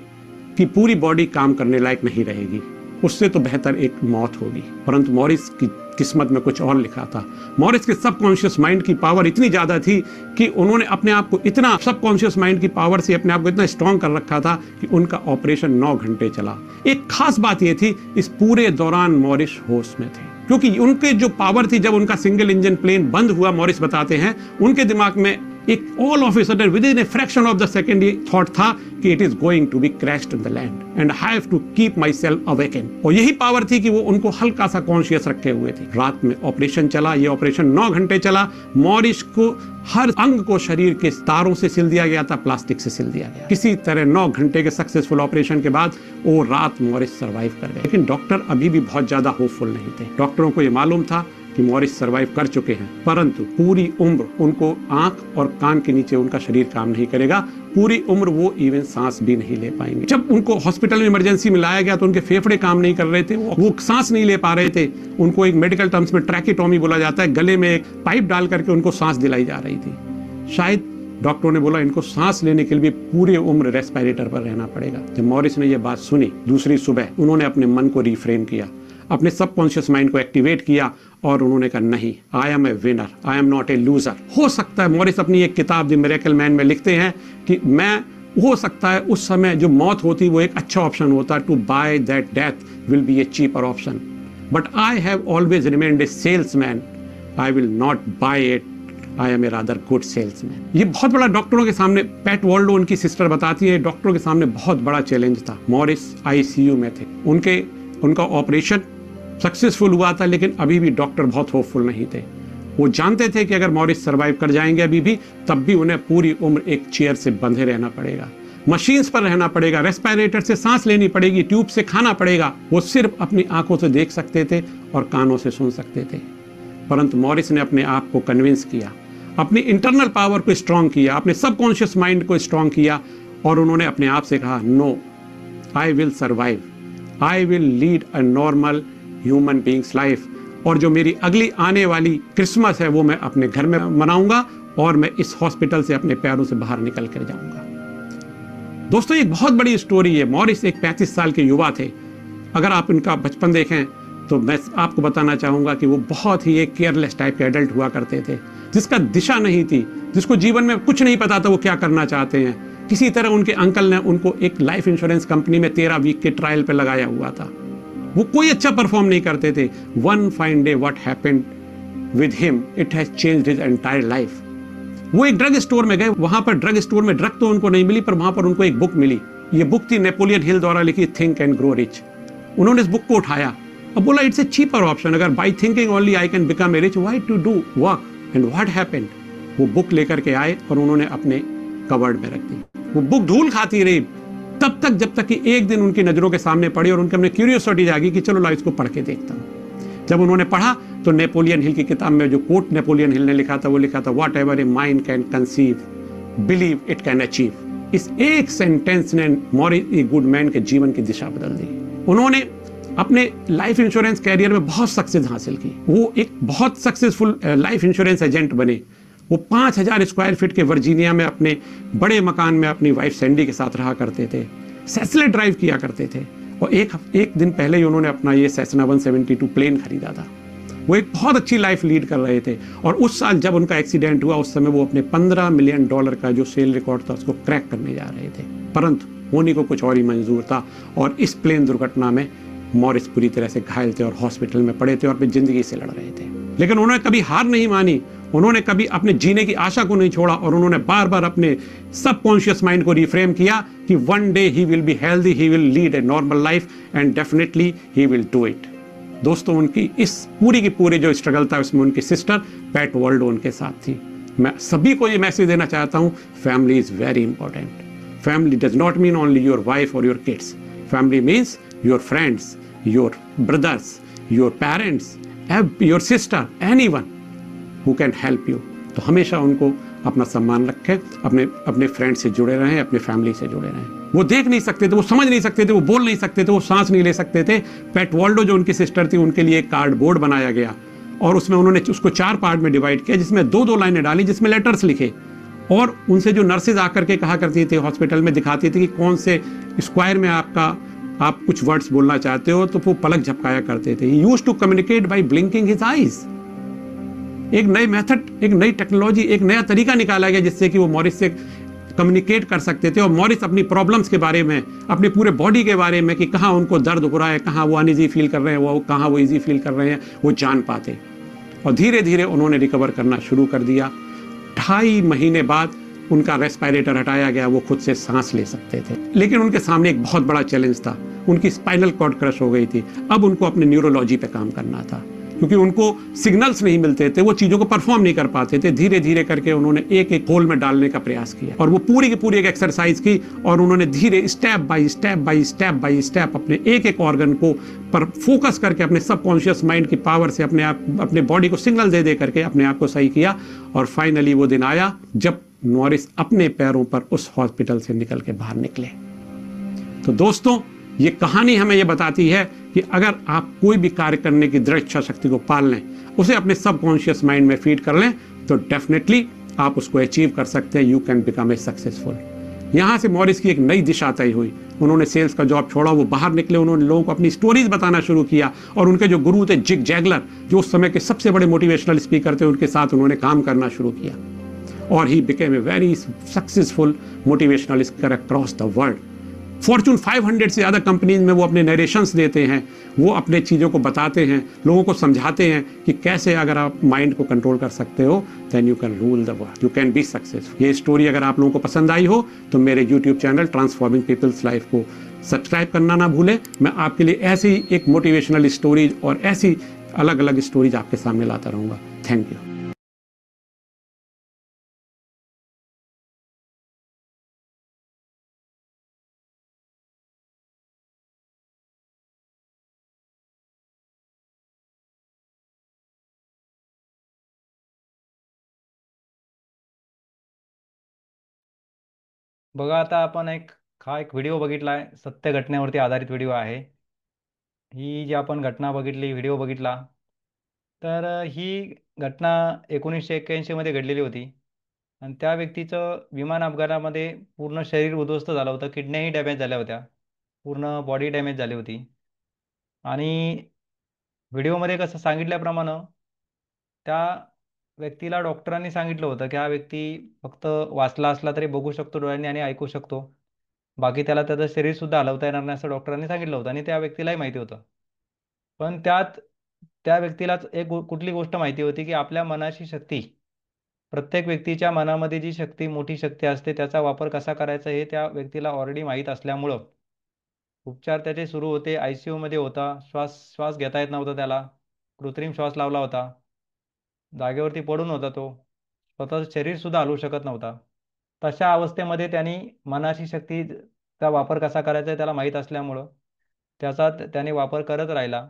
की पूरी बॉडी काम करने लायक नहीं रहेगी, उससे तो बेहतर एक मौत होगी। परंतु मॉरिस की किस्मत में कुछ और लिखा था। मॉरिस के सबकॉन्शियस माइंड की पावर इतनी ज्यादा थी कि उन्होंने अपने आप को इतना, सबकॉन्शियस माइंड की पावर से अपने आप को इतना स्ट्रांग कर रखा था कि उनका ऑपरेशन 9 घंटे चला। एक खास बात यह थी, इस पूरे दौरान मॉरिस होश में थे, क्योंकि उनके जो पावर थी, जब उनका सिंगल इंजन प्लेन बंद हुआ, मॉरिस बताते हैं उनके दिमाग में एक all of a sudden within a fraction of the second ये थॉट था कि it is going to be crashed in the land and I have to keep myself awaken. और यही पावर थी कि वो उनको हल्का सा कॉन्शियस रखे हुए थे। रात में ऑपरेशन चला, ये ऑपरेशन 9 घंटे चला। मॉरिस को हर अंग को शरीर के तारों से सिल दिया गया था, प्लास्टिक से सिल दिया गया। किसी तरह 9 घंटे के सक्सेसफुल ऑपरेशन के बाद वो रात मॉरिस सर्वाइव कर गए। लेकिन डॉक्टर अभी भी बहुत ज्यादा होपफुल नहीं थे। डॉक्टरों को ये मालूम था कि मॉरिस सर्वाइव कर चुके हैं, परंतु पूरी उम्र उनको आंख और कान के नीचे उनका शरीर काम नहीं करेगा। पूरी उम्र वो इवन सांस भी नहीं ले पाएंगे। जब उनको हॉस्पिटल में इमरजेंसी में लाया गया तो उनके फेफड़े काम नहीं कर रहे थे, वो सांस नहीं ले पा रहे थे। उनको एक मेडिकल टर्म्स में ट्रैकिटोमी बोला जाता है, गले में एक पाइप डाल करके उनको सांस दिलाई जा रही थी। शायद डॉक्टरों ने बोला इनको सांस लेने के लिए पूरी उम्र रेस्पिरेटर पर रहना पड़ेगा। जब मॉरिस ने यह बात सुनी, दूसरी सुबह उन्होंने अपने मन को रिफ्रेम किया, अपने सबकॉन्शियस माइंड को एक्टिवेट किया और उन्होंने कहा नहीं, I am a winner, I am not a loser. हो सकता है मॉरिस अपनी एक किताब द मिरेकल मैन में लिखते हैं कि मैं, हो सकता है उस समय जो मौत होती वो एक अच्छा ऑप्शन होता, to buy that death will be a cheaper option, but I have always remained a salesman, I will not buy it, I am a rather good salesman. ये बहुत बड़ा डॉक्टरों के सामने, पैट वॉल्डो उनकी सिस्टर बताती है, डॉक्टरों के सामने बहुत बड़ा चैलेंज था। मॉरिस आईसीयू में थे, उनका ऑपरेशन सक्सेसफुल हुआ था, लेकिन अभी भी डॉक्टर बहुत होपफुल नहीं थे। वो जानते थे कि अगर मॉरिस सर्वाइव कर जाएंगे अभी भी, तब भी उन्हें पूरी उम्र एक चेयर से बंधे रहना पड़ेगा, मशीन्स पर रहना पड़ेगा, रेस्पिरेटर से सांस लेनी पड़ेगी, ट्यूब से खाना पड़ेगा। वो सिर्फ अपनी आंखों से देख सकते थे और कानों से सुन सकते थे। परंतु मॉरिस ने अपने आप को कन्विंस किया, अपनी इंटरनल पावर को स्ट्रांग किया, अपने सबकॉन्शियस माइंड को स्ट्रांग किया और उन्होंने अपने आप से कहा, no, I will survive, I will lead a normal human beings life, और जो मेरी अगली आने वाली क्रिसमस है वो मैं अपने घर में मनाऊंगा और मैं इस हॉस्पिटल से अपने पैरों से बाहर निकल कर जाऊंगा। दोस्तों, एक बहुत बड़ी स्टोरी है। मॉरिस एक 35 साल के युवा थे। अगर आप इनका बचपन देखें तो मैं आपको बताना चाहूंगा कि वो बहुत ही एक केयरलेस टाइप के एडल्ट हुआ करते थे, जिसका दिशा नहीं थी, जिसको जीवन में कुछ नहीं पता था वो क्या करना चाहते हैं। किसी तरह उनके अंकल ने उनको एक लाइफ इंश्योरेंस कंपनी में 13 वीक के ट्रायल पे लगाया हुआ था। वो कोई अच्छा परफॉर्म नहीं करते थे। One fine day what happened with him, it has changed his entire life. वो एक ड्रग स्टोर में गए, वहां पर ड्रग स्टोर में ड्रग तो उनको नहीं मिली, पर वहां पर उनको एक बुक मिली। ये बुक थी नेपोलियन हिल द्वारा लिखी, थिंक एंड ग्रो रिच। उन्होंने इस बुक को उठाया और बोला, इट्स ए चीपर ऑप्शन, अगर by thinking only I can become a rich, why to do work, and what happened. वो बुक लेकर के आए और उन्होंने अपने कबर्ड में रख दी। वो बुक धूल खाती रही तब तक, जब तक कि एक दिन उनकी नजरों के सामने पड़ी और उनके अपने क्यूरियोसिटी जागी कि चलो ला इसको पढ़ के देखता हूं। जब उन्होंने पढ़ा तो नेपोलियन हिल की किताब में जो कोट नेपोलियन हिल ने लिखा था, वो लिखा था, whatever a mind can conceive, believe it can achieve. इस एक सेंटेंस ने मॉरिस ए गुड मैन के जीवन की दिशा बदल दी। उन्होंने अपने लाइफ इंश्योरेंस कैरियर में बहुत सक्सेस हासिल की। वो एक बहुत सक्सेसफुल लाइफ इंश्योरेंस एजेंट बने। वो 5000 स्क्वायर फीट के वर्जीनिया में अपने बड़े मकान में अपनी वाइफ सैंडी के साथ रहा करते थे, सेस्ले ड्राइव किया करते थे, और एक दिन पहले ही उन्होंने अपना ये सेस्ना 172 प्लेन खरीदा था। वो एक बहुत अच्छी लाइफ लीड कर रहे थे। और उस साल जब उनका एक्सीडेंट हुआ, उस समय वो अपने $15 मिलियन का जो सेल रिकॉर्ड था उसको क्रैक करने जा रहे थे, परंतु होने को कुछ और ही मंजूर था। और इस प्लेन दुर्घटना में मॉरिस पूरी तरह से घायल थे और हॉस्पिटल में पड़े थे और अपनी जिंदगी से लड़ रहे थे। लेकिन उन्होंने कभी हार नहीं मानी, उन्होंने कभी अपने जीने की आशा को नहीं छोड़ा, और उन्होंने बार बार अपने सबकॉन्शियस माइंड को रिफ्रेम किया कि one day he will be healthy, he will lead a normal life end definitely he will do it. दोस्तों, उनकी इस पूरी की पूरी जो स्ट्रगल था उसमें उनकी सिस्टर पैट वॉल्डो उनके साथ थी। मैं सभी को ये मैसेज देना चाहता हूँ, family is very important. Family does not mean only your wife और your kids. Family means your friends, your brothers, your parents, your sister, anyone who can help you. तो हमेशा उनको अपना सम्मान रखें, अपने फ्रेंड से जुड़े रहें, अपने फैमिली से जुड़े रहें। वो देख नहीं सकते थे, वो समझ नहीं सकते थे, वो बोल नहीं सकते थे, वो सांस नहीं ले सकते थे। पैट वॉल्डो जो उनकी सिस्टर थी, उनके लिए एक कार्डबोर्ड बनाया गया और उसमें उन्होंने उसको 4 पार्ट में डिवाइड किया, जिसमें 2-2 लाइनें डाली जिसमें लेटर्स लिखे। और उनसे जो नर्सेज आकर के कहा करती थी हॉस्पिटल में, दिखाती थी कि कौन से स्क्वायर में आप कुछ वर्ड्स बोलना चाहते हो, तो वो पलक झपकाया करते थे। He used to communicate by blinking his eyes. एक नए मेथड, एक नई टेक्नोलॉजी, एक नया तरीका निकाला गया जिससे कि वो मॉरिस से कम्युनिकेट कर सकते थे। और मॉरिस अपनी प्रॉब्लम्स के बारे में, अपने पूरे बॉडी के बारे में, कि कहाँ उनको दर्द हो रहा है, कहाँ वो अनईजी फील कर रहे हैं, कहाँ वो ईजी फील कर रहे हैं, वो जान पाते। और धीरे धीरे उन्होंने रिकवर करना शुरू कर दिया। 2.5 महीने बाद उनका रेस्पिरेटर हटाया गया, वो खुद से सांस ले सकते थे। लेकिन उनके सामने एक बहुत बड़ा चैलेंज था, उनकी स्पाइनल कॉर्ड क्रश हो गई थी। अब उनको अपने न्यूरोलॉजी पे काम करना था, क्योंकि उनको सिग्नल्स नहीं मिलते थे, वो चीजों को परफॉर्म नहीं कर पाते थे। धीरे धीरे करके उन्होंने एक एक होल में डालने का प्रयास किया, और वो पूरी की पूरी एक एक्सरसाइज की, और उन्होंने धीरे step by step by step by step अपने एक एक ऑर्गन को पर फोकस करके अपने सबकॉन्शियस माइंड की पावर से अपने आप, अपने बॉडी को सिग्नल दे दे करके अपने आप को सही किया। और फाइनली वो दिन आया जब मॉरिस अपने पैरों पर उस हॉस्पिटल से निकल के बाहर निकले। तो दोस्तों, ये कहानी हमें ये बताती है कि अगर आप कोई भी कार्य करने की दृढ़ इच्छा शक्ति को पाल लें, उसे अपने सबकॉन्शियस माइंड में फीड कर लें, तो डेफिनेटली आप उसको अचीव कर सकते हैं। You can become A successful. यहां से मॉरिस की एक नई दिशा तय हुई। उन्होंने सेल्स का जॉब छोड़ा, वो बाहर निकले, उन्होंने लोगों को अपनी स्टोरीज बताना शुरू किया, और उनके जो गुरु थे जिग जैगलर, जो उस समय के सबसे बड़े मोटिवेशनल स्पीकर थे, उनके साथ उन्होंने काम करना शुरू किया, और he became a very successful motivational speaker across the world. Fortune 500 से ज़्यादा कंपनीज में वो अपने नरेशंस देते हैं, वो अपने चीज़ों को बताते हैं, लोगों को समझाते हैं कि कैसे अगर आप माइंड को कंट्रोल कर सकते हो, then you can rule the world, you can be successful. ये स्टोरी अगर आप लोगों को पसंद आई हो तो मेरे YouTube channel transforming people's life को सब्सक्राइब करना ना भूलें। मैं आपके लिए ऐसी ही एक मोटिवेशनल स्टोरीज और ऐसी अलग अलग स्टोरीज आपके सामने लाता रहूँगा। Thank you. बघा, आता आपण एक व्हिडिओ बघितला आहे, सत्य घटनेवरती आधारित व्हिडिओ आहे। ही जी आपण घटना बघितली, व्हिडिओ बघितला, तर ही घटना 1981 मध्ये घडलेली होती। आणि त्या व्यक्तीचं विमान अपघातामध्ये पूर्ण शरीर उद्ध्वस्त झालं होतं, किडन्याही डॅमेज झाल्या होत्या, पूर्ण बॉडी डॅमेज झाली होती। आणि व्हिडिओमध्ये कसं सांगितल्याप्रमाणे त्या व्यक्तीला डॉक्टरांनी सांगितलं होतं की हा व्यक्ती फक्त वाचला असला तरी बघू शकतो डोळ्यांनी आणि ऐकू शकतो, बाकी त्याला त्याचं शरीरसुद्धा हलवता येणार नाही असं डॉक्टरांनी सांगितलं होतं, आणि त्या व्यक्तीलाही माहिती होतं। पण त्यात त्या व्यक्तीलाच कुठली गोष्ट माहिती होती की आपल्या मनाची शक्ती, प्रत्येक व्यक्तीच्या मनामध्ये जी शक्ती, मोठी शक्ती असते, त्याचा वापर कसा करायचा हे त्या व्यक्तीला ऑलरेडी माहीत असल्यामुळं उपचार त्याचे सुरू होते। ICU मध्ये होता, श्वास श्वास घेता येत नव्हता त्याला, कृत्रिम श्वास लावला होता, जागेवरती पडून होता तो, स्वतःचं शरीरसुद्धा हलवू शकत नव्हता। तशा अवस्थेमध्ये त्यांनी मनाची शक्तीचा वापर कसा करायचा आहे त्याला माहीत असल्यामुळं त्याने वापर करत राहिला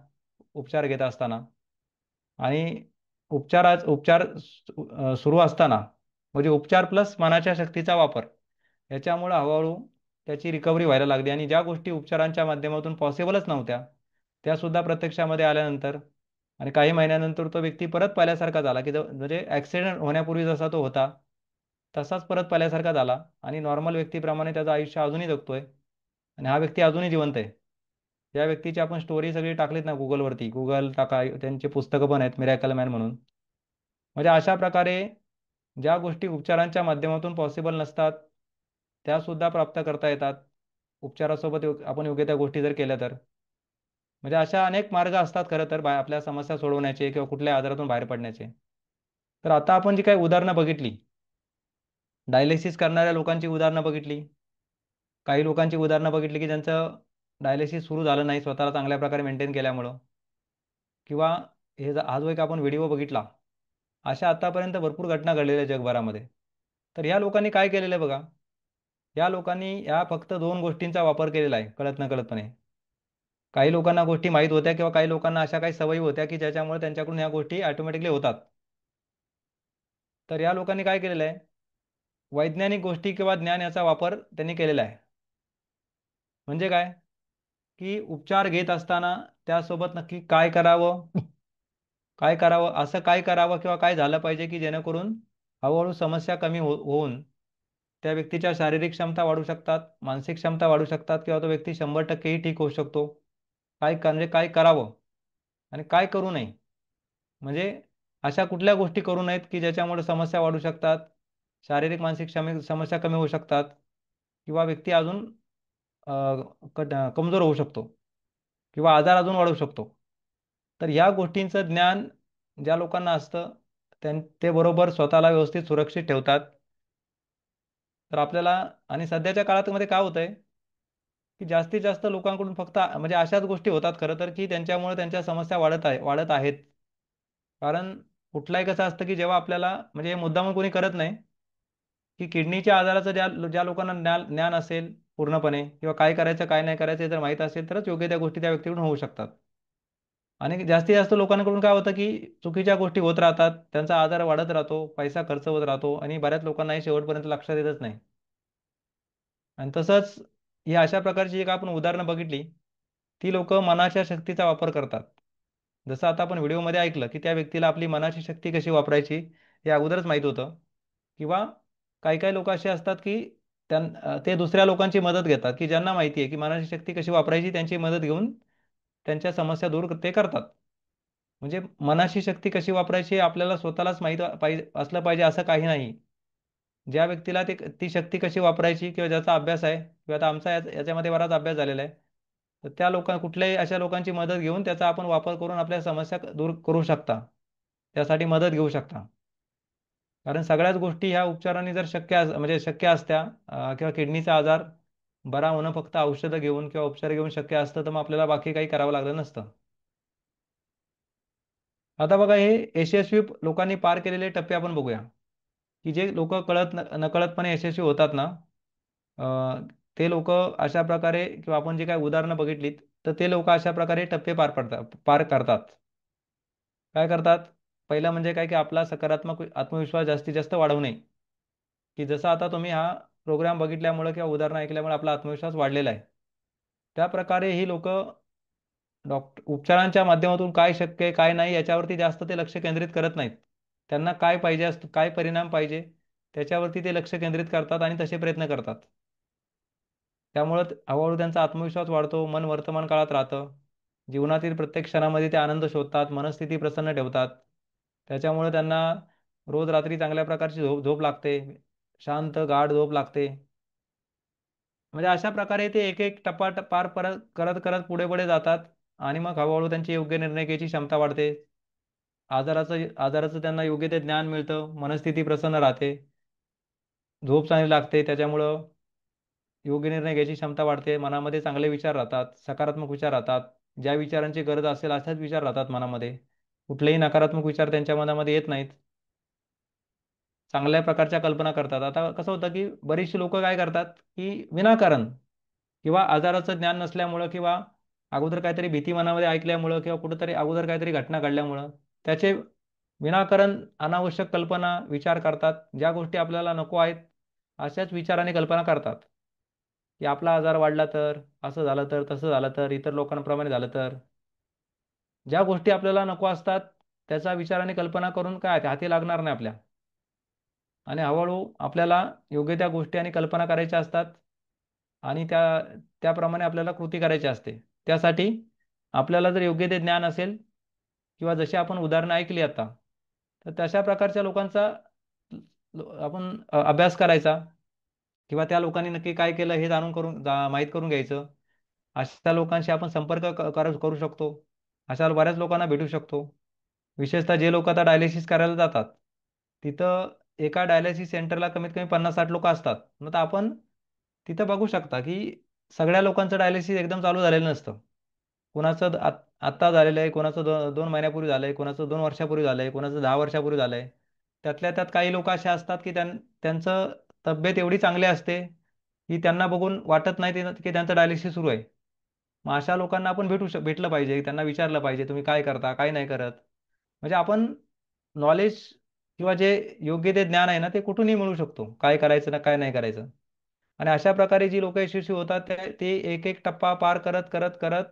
उपचार घेत असताना। आणि उपचार सुरू असताना, म्हणजे उपचार प्लस मनाच्या शक्तीचा वापर, याच्यामुळं हळूहळू त्याची रिकव्हरी व्हायला लागली, आणि ज्या गोष्टी उपचारांच्या माध्यमातून पॉसिबलच नव्हत्या त्यासुद्धा प्रत्यक्षामध्ये आल्यानंतर आणि काही महिन्यानंतर तो व्यक्ती परत पाहिल्यासारखा झाला, की म्हणजे ॲक्सिडेंट होण्यापूर्वी जसा तो होता तसाच परत पाहिल्यासारखा झाला, आणि नॉर्मल व्यक्तीप्रमाणे त्याचं आयुष्य अजूनही जगतोय, आणि हा व्यक्ती अजूनही जिवंत आहे। या व्यक्तीची आपण स्टोरी सगळी टाकलीत ना गुगलवरती, गुगल टाका, त्यांचे पुस्तकं पण आहेत, मिरॅकल मॅन म्हणून। म्हणजे अशा प्रकारे ज्या गोष्टी उपचारांच्या माध्यमातून पॉसिबल नसतात त्यासुद्धा प्राप्त करता येतात उपचारासोबत, आपण योग्य त्या गोष्टी जर केल्या तर। म्हणजे अशा अनेक मार्ग असतात खरं तर आपल्या समस्या सोडवण्याचे किंवा कुठल्या आजारातून बाहेर पडण्याचे। तर आता आपण जी काही उदाहरणं बघितली, डायलिसिस करणाऱ्या लोकांची उदाहरणं बघितली, काही लोकांची उदाहरणं बघितली की ज्यांचं डायलिसिस सुरू झालं नाही स्वतःला चांगल्या प्रकारे मेंटेन केल्यामुळं, किंवा हा जो एक आपण व्हिडिओ बघितला, अशा आतापर्यंत भरपूर घटना घडलेल्या आहेत जगभरामध्ये। तर ह्या लोकांनी काय केलेलं आहे बघा, या लोकांनी ह्या फक्त दोन गोष्टींचा वापर केलेला आहे कळत नकळतपणे। काही लोकांना गोष्टी माहीत होत्या, किंवा काही लोकांना अशा काही सवयी होत्या की ज्याच्यामुळे त्यांच्याकडून ह्या गोष्टी ऑटोमॅटिकली होतात। तर या लोकांनी काय केलेलं आहे, वैज्ञानिक गोष्टी किंवा ज्ञान याचा वापर त्यांनी केलेला आहे। म्हणजे काय, की उपचार घेत असताना त्यासोबत नक्की काय करावं, काय करावं, असं काय करावं किंवा काय झालं पाहिजे की जेणेकरून हळूहळू समस्या कमी होऊन त्या व्यक्तीच्या शारीरिक क्षमता वाढू शकतात, मानसिक क्षमता वाढू शकतात, किंवा तो व्यक्ती 100%ही ठीक होऊ शकतो। म्हणजे काय करावं आणि काय करू नये, म्हणजे अशा कुठल्या गोष्टी करू नयेत की ज्याच्यामुळे समस्या वाढू शकतात, शारीरिक मानसिक समस्या कमी होऊ शकतात, किंवा व्यक्ती अजून अ, कमजोर होऊ शकतो, किंवा आजार अजून वाढू शकतो। तर ह्या गोष्टींचं ज्ञान ज्या लोकांना असतं ते बरोबर स्वतःला व्यवस्थित सुरक्षित ठेवतात. तर आपल्याला आणि सध्याच्या काळात मध्ये काय होतंय की जास्तीत जास्त लोकांकडून फक्त म्हणजे अशाच गोष्टी होतात खरं तर, की त्यांच्यामुळे त्यांच्या समस्या वाढत आहेत. कारण कुठलाही कसं असतं की जेव्हा आपल्याला म्हणजे हे मुद्दामून कोणी करत नाही, की किडनीच्या आजाराचं ज्या ज्या लोकांना ज्ञान असेल पूर्णपणे किंवा काय करायचं काय नाही करायचं हे जर माहीत असेल तरच योग्य त्या गोष्टी त्या व्यक्तीकडून होऊ शकतात. आणि जास्तीत जास्त लोकांकडून काय होतं की चुकीच्या गोष्टी होत राहतात, त्यांचा आजार वाढत राहतो, पैसा खर्च होत राहतो आणि बऱ्याच लोकांना हे शेवटपर्यंत लक्षात येतच नाही. आणि तसंच ही अशा प्रकारची एक आपण उदाहरणं बघितली, ती लोक मनाच्या शक्तीचा वापर करतात. जसं आता आपण व्हिडिओमध्ये ऐकलं की त्या व्यक्तीला आपली मनाची शक्ती कशी वापरायची हे अगोदरच माहीत होतं. किंवा काही काही लोक असे असतात की ते दुसऱ्या लोकांची मदत घेतात की ज्यांना माहिती आहे की मनाची शक्ती कशी वापरायची, त्यांची मदत घेऊन त्यांच्या समस्या दूर ते करतात. म्हणजे मनाची शक्ती कशी वापरायची हे आपल्याला स्वतःलाच माहीत पाहिजे असलं पाहिजे असं काही नाही. ज्या व्यक्तीला ती शक्ती कशी वापरायची किंवा ज्याचा अभ्यास आहे किंवा आता आमचा याच्यामध्ये बराच अभ्यास झालेला आहे, तर त्या कुठल्याही अशा लोकांची मदत घेऊन त्याचा आपण वापर करून आपल्या समस्या दूर करू शकता, त्यासाठी मदत घेऊ शकता. कारण सगळ्याच गोष्टी ह्या उपचारांनी जर म्हणजे शक्य असत्या, किंवा किडनीचा आजार बरा होणं फक्त औषधं घेऊन किंवा उपचार घेऊन शक्य असतं, तर मग आपल्याला बाकी काही करावं लागलं नसतं. आता बघा, हे यशस्वी लोकांनी पार केलेले टप्पे आपण बघूया, की जे लोक नकळतपणे यशस्वी होतात ना, अ, ते लोक अशा प्रकारे किंवा आपण जे काही उदाहरणं बघितलीत, तर ते लोक अशा प्रकारे टप्पे पार करतात. काय करतात? पहिलं म्हणजे काय की आपला सकारात्मक आत्मविश्वास जास्तीत जास्त वाढवणे. की जसं आता तुम्ही हा प्रोग्राम बघितल्यामुळे किंवा उदाहरणं ऐकल्यामुळे आपला आत्मविश्वास वाढलेला आहे. त्या प्रकारे ही लोक उपचारांच्या माध्यमातून काय शक्य आहे काय नाही याच्यावरती जास्त ते लक्ष केंद्रित करत नाहीत. त्यांना काय पाहिजे असतं, काय परिणाम पाहिजे त्याच्यावरती ते लक्ष केंद्रित करतात आणि तसे प्रयत्न करतात. त्यामुळं हळूहळू त्यांचा आत्मविश्वास वाढतो, मन वर्तमान काळात राहतं. जीवनातील प्रत्येक क्षणामध्ये ते आनंद शोधतात, मनस्थिती प्रसन्न ठेवतात. त्याच्यामुळे त्यांना रोज रात्री चांगल्या प्रकारची झोप झोप लागते, शांत गाढ झोप लागते. म्हणजे अशा प्रकारे ते एक एक टप्पा पार परत करत करत पुढे पुढे जातात आणि मग हळूहळू त्यांची योग्य निर्णय घ्यायची क्षमता वाढते. आजाराचं त्यांना योग्य ते ज्ञान मिळतं, मनस्थिती प्रसन्न राहते, झोप चांगली लागते. त्याच्यामुळं योग्य निर्णय घ्यायची क्षमता वाढते, मनामध्ये चांगले विचार राहतात, सकारात्मक विचार राहतात. ज्या विचारांची गरज असेल अशाच विचार राहतात मनामध्ये. कुठलेही नकारात्मक विचार त्यांच्या मनामध्ये येत नाहीत. चांगल्या प्रकारच्या कल्पना करतात. आता कसं होतं की बरीचशी लोक काय करतात की विनाकारण किंवा आजाराचं ज्ञान नसल्यामुळं किंवा अगोदर काहीतरी भीती मनामध्ये ऐकल्यामुळं किंवा कुठंतरी अगोदर काहीतरी घटना घडल्यामुळं त्याचे विनाकारण अनावश्यक कल्पना विचार करतात. ज्या गोष्टी आपल्याला नको आहेत अशाच विचाराने कल्पना करतात, की आपला आजार वाढला तर, असं झालं तर, तसं झालं तर, इतर लोकांप्रमाणे झालं तर. ज्या गोष्टी आपल्याला नको असतात त्याचा विचाराने कल्पना करून काय ते हाती लागणार नाही आपल्या. आणि हळूहळू आपल्याला योग्य त्या गोष्टी आणि कल्पना करायच्या असतात आणि त्याप्रमाणे आपल्याला कृती करायची असते. त्यासाठी आपल्याला जर योग्य ते ज्ञान असेल किंवा जशी आपण उदाहरणं ऐकली आता, तर तशा प्रकारच्या लोकांचा आपण अभ्यास करायचा किंवा त्या लोकांनी नक्की काय केलं हे माहीत करून घ्यायचं. अशा लोकांशी आपण संपर्क करू शकतो. अशा बऱ्याच लोकांना भेटू शकतो. विशेषतः जे लोक आता डायलिसिस करायला जातात, तिथं एका डायलिसिस सेंटरला कमीत कमी 50-60 लोक असतात. मग तर आपण तिथं बघू शकता, की सगळ्या लोकांचं डायलिसिस एकदम चालू झालेलं नसतं. कुणाचं आत्ता झालेलं आहे, कुणाचं 2 महिन्यापूर्वी झालंय, कुणाचं 2 वर्षापूर्वी झालंय, कुणाचं 10 वर्षापूर्वी झालंय. त्यातल्या त्यात काही लोक असे असतात, की त्यांचं तब्येत एवढी चांगली असते, की त्यांना बघून वाटत नाही की त्यांचं डायलिसिस सुरू आहे. मग अशा लोकांना आपण भेटलं पाहिजे. त्यांना विचारलं पाहिजे, तुम्ही काय करता, काय नाही करत. म्हणजे आपण नॉलेज किंवा जे योग्य ते ज्ञान आहे ना, ते कुठूनही मिळू शकतो. काय करायचं ना, काय नाही करायचं. आणि अशा प्रकारे जी लोक यशस्वी होतात ते एक एक टप्पा पार करत करत करत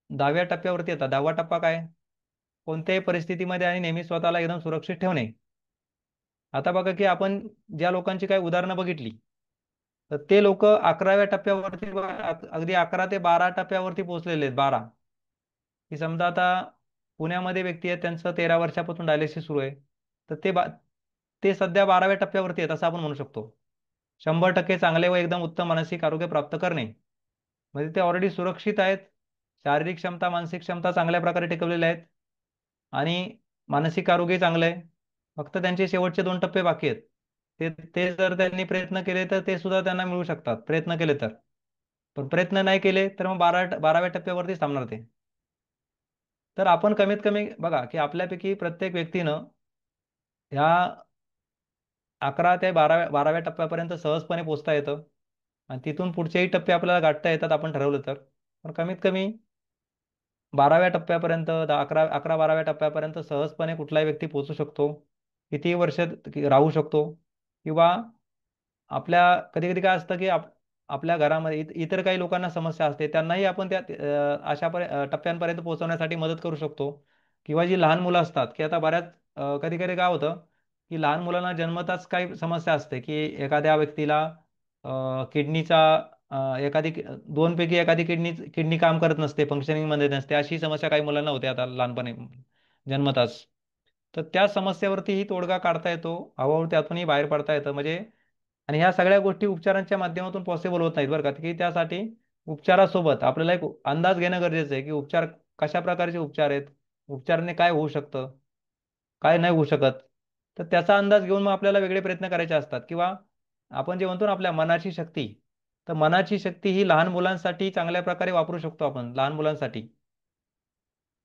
10व्या टप्प्यावरती येतात. 10वा टप्पा काय? कोणत्याही परिस्थितीमध्ये आणि नेहमी स्वतःला एकदम सुरक्षित ठेवणे. आता बघा की आपण ज्या लोकांची काही उदाहरणं बघितली, तर ते लोक 11व्या टप्प्यावरती अगदी 11 ते 12 टप्प्यावरती पोहोचलेले आहेत. 12 की समजा आता पुण्यामध्ये व्यक्ती आहेत, त्यांचं 13 वर्षापासून डायलिसिस सुरू आहे. तर ते सध्या 12व्या टप्प्यावरती आहेत असं आपण म्हणू शकतो. 100% चांगले व एकदम उत्तम मानसिक आरोग्य प्राप्त करणे. म्हणजे ते ऑलरेडी सुरक्षित आहेत. शारीरिक क्षमता, मानसिक क्षमता चांगल्या प्रकारे टिकवलेल्या आहेत आणि मानसिक आरोग्य चांगलं आहे. फक्त त्यांचे शेवटचे 2 टप्पे बाकी आहेत. ते ते जर त्यांनी प्रयत्न केले तर ते सुद्धा त्यांना मिळू शकतात, प्रयत्न केले तर. पण प्रयत्न नाही केले तर मग 12व्या टप्प्यावरतीच थांबणार ते. तर आपण कमीत कमी बघा की आपल्यापैकी प्रत्येक व्यक्तीनं ह्या 11 ते 12व्या टप्प्यापर्यंत सहजपणे पोहोचता येतं. आणि तिथून पुढचेही टप्पे आपल्याला गाठता येतात आपण ठरवलं तर. पण कमीत कमी 12व्या टप्प्यापर्यंत 11-12व्या टप्प्यापर्यंत सहजपणे कुठलाही व्यक्ती पोहोचू शकतो. कितीही वर्ष राहू शकतो. किंवा आपल्या कधी कधी काय असतं की आपल्या घरामध्ये इतर काही लोकांना समस्या असते, त्यांनाही आपण त्या टप्प्यांपर्यंत पोहोचवण्यासाठी मदत करू शकतो. किंवा जी लहान मुलं असतात की आता बऱ्याच कधी कधी काय होतं की लहान मुलांना जन्मताच काही समस्या असते की एखाद्या व्यक्तीला किडनीचा एखादी दोनपैकी एखादी किडनी काम करत नसते, फंक्शनिंग मध्ये नसते, अशी समस्या काही मुलांना होते आता लहानपणी जन्मताच. तर त्या समस्येवरतीही तोडगा काढता येतो, हळूहळू त्यातूनही बाहेर पडता येतं म्हणजे. आणि ह्या सगळ्या गोष्टी उपचारांच्या माध्यमातून पॉसिबल होत नाहीत बरं का, की त्यासाठी उपचारासोबत आपल्याला एक अंदाज घेणं गरजेचं आहे की उपचार कशा प्रकारचे उपचार आहेत, उपचाराने काय होऊ शकतं, काय नाही होऊ शकत. तर त्याचा अंदाज घेऊन मग आपल्याला वेगळे प्रयत्न करायचे असतात. किंवा आपण जे म्हणतो ना आपल्या मनाची शक्ती, तर मनाची शक्ती ही लहान मुलांसाठी चांगल्या प्रकारे वापरू शकतो आपण लहान मुलांसाठी.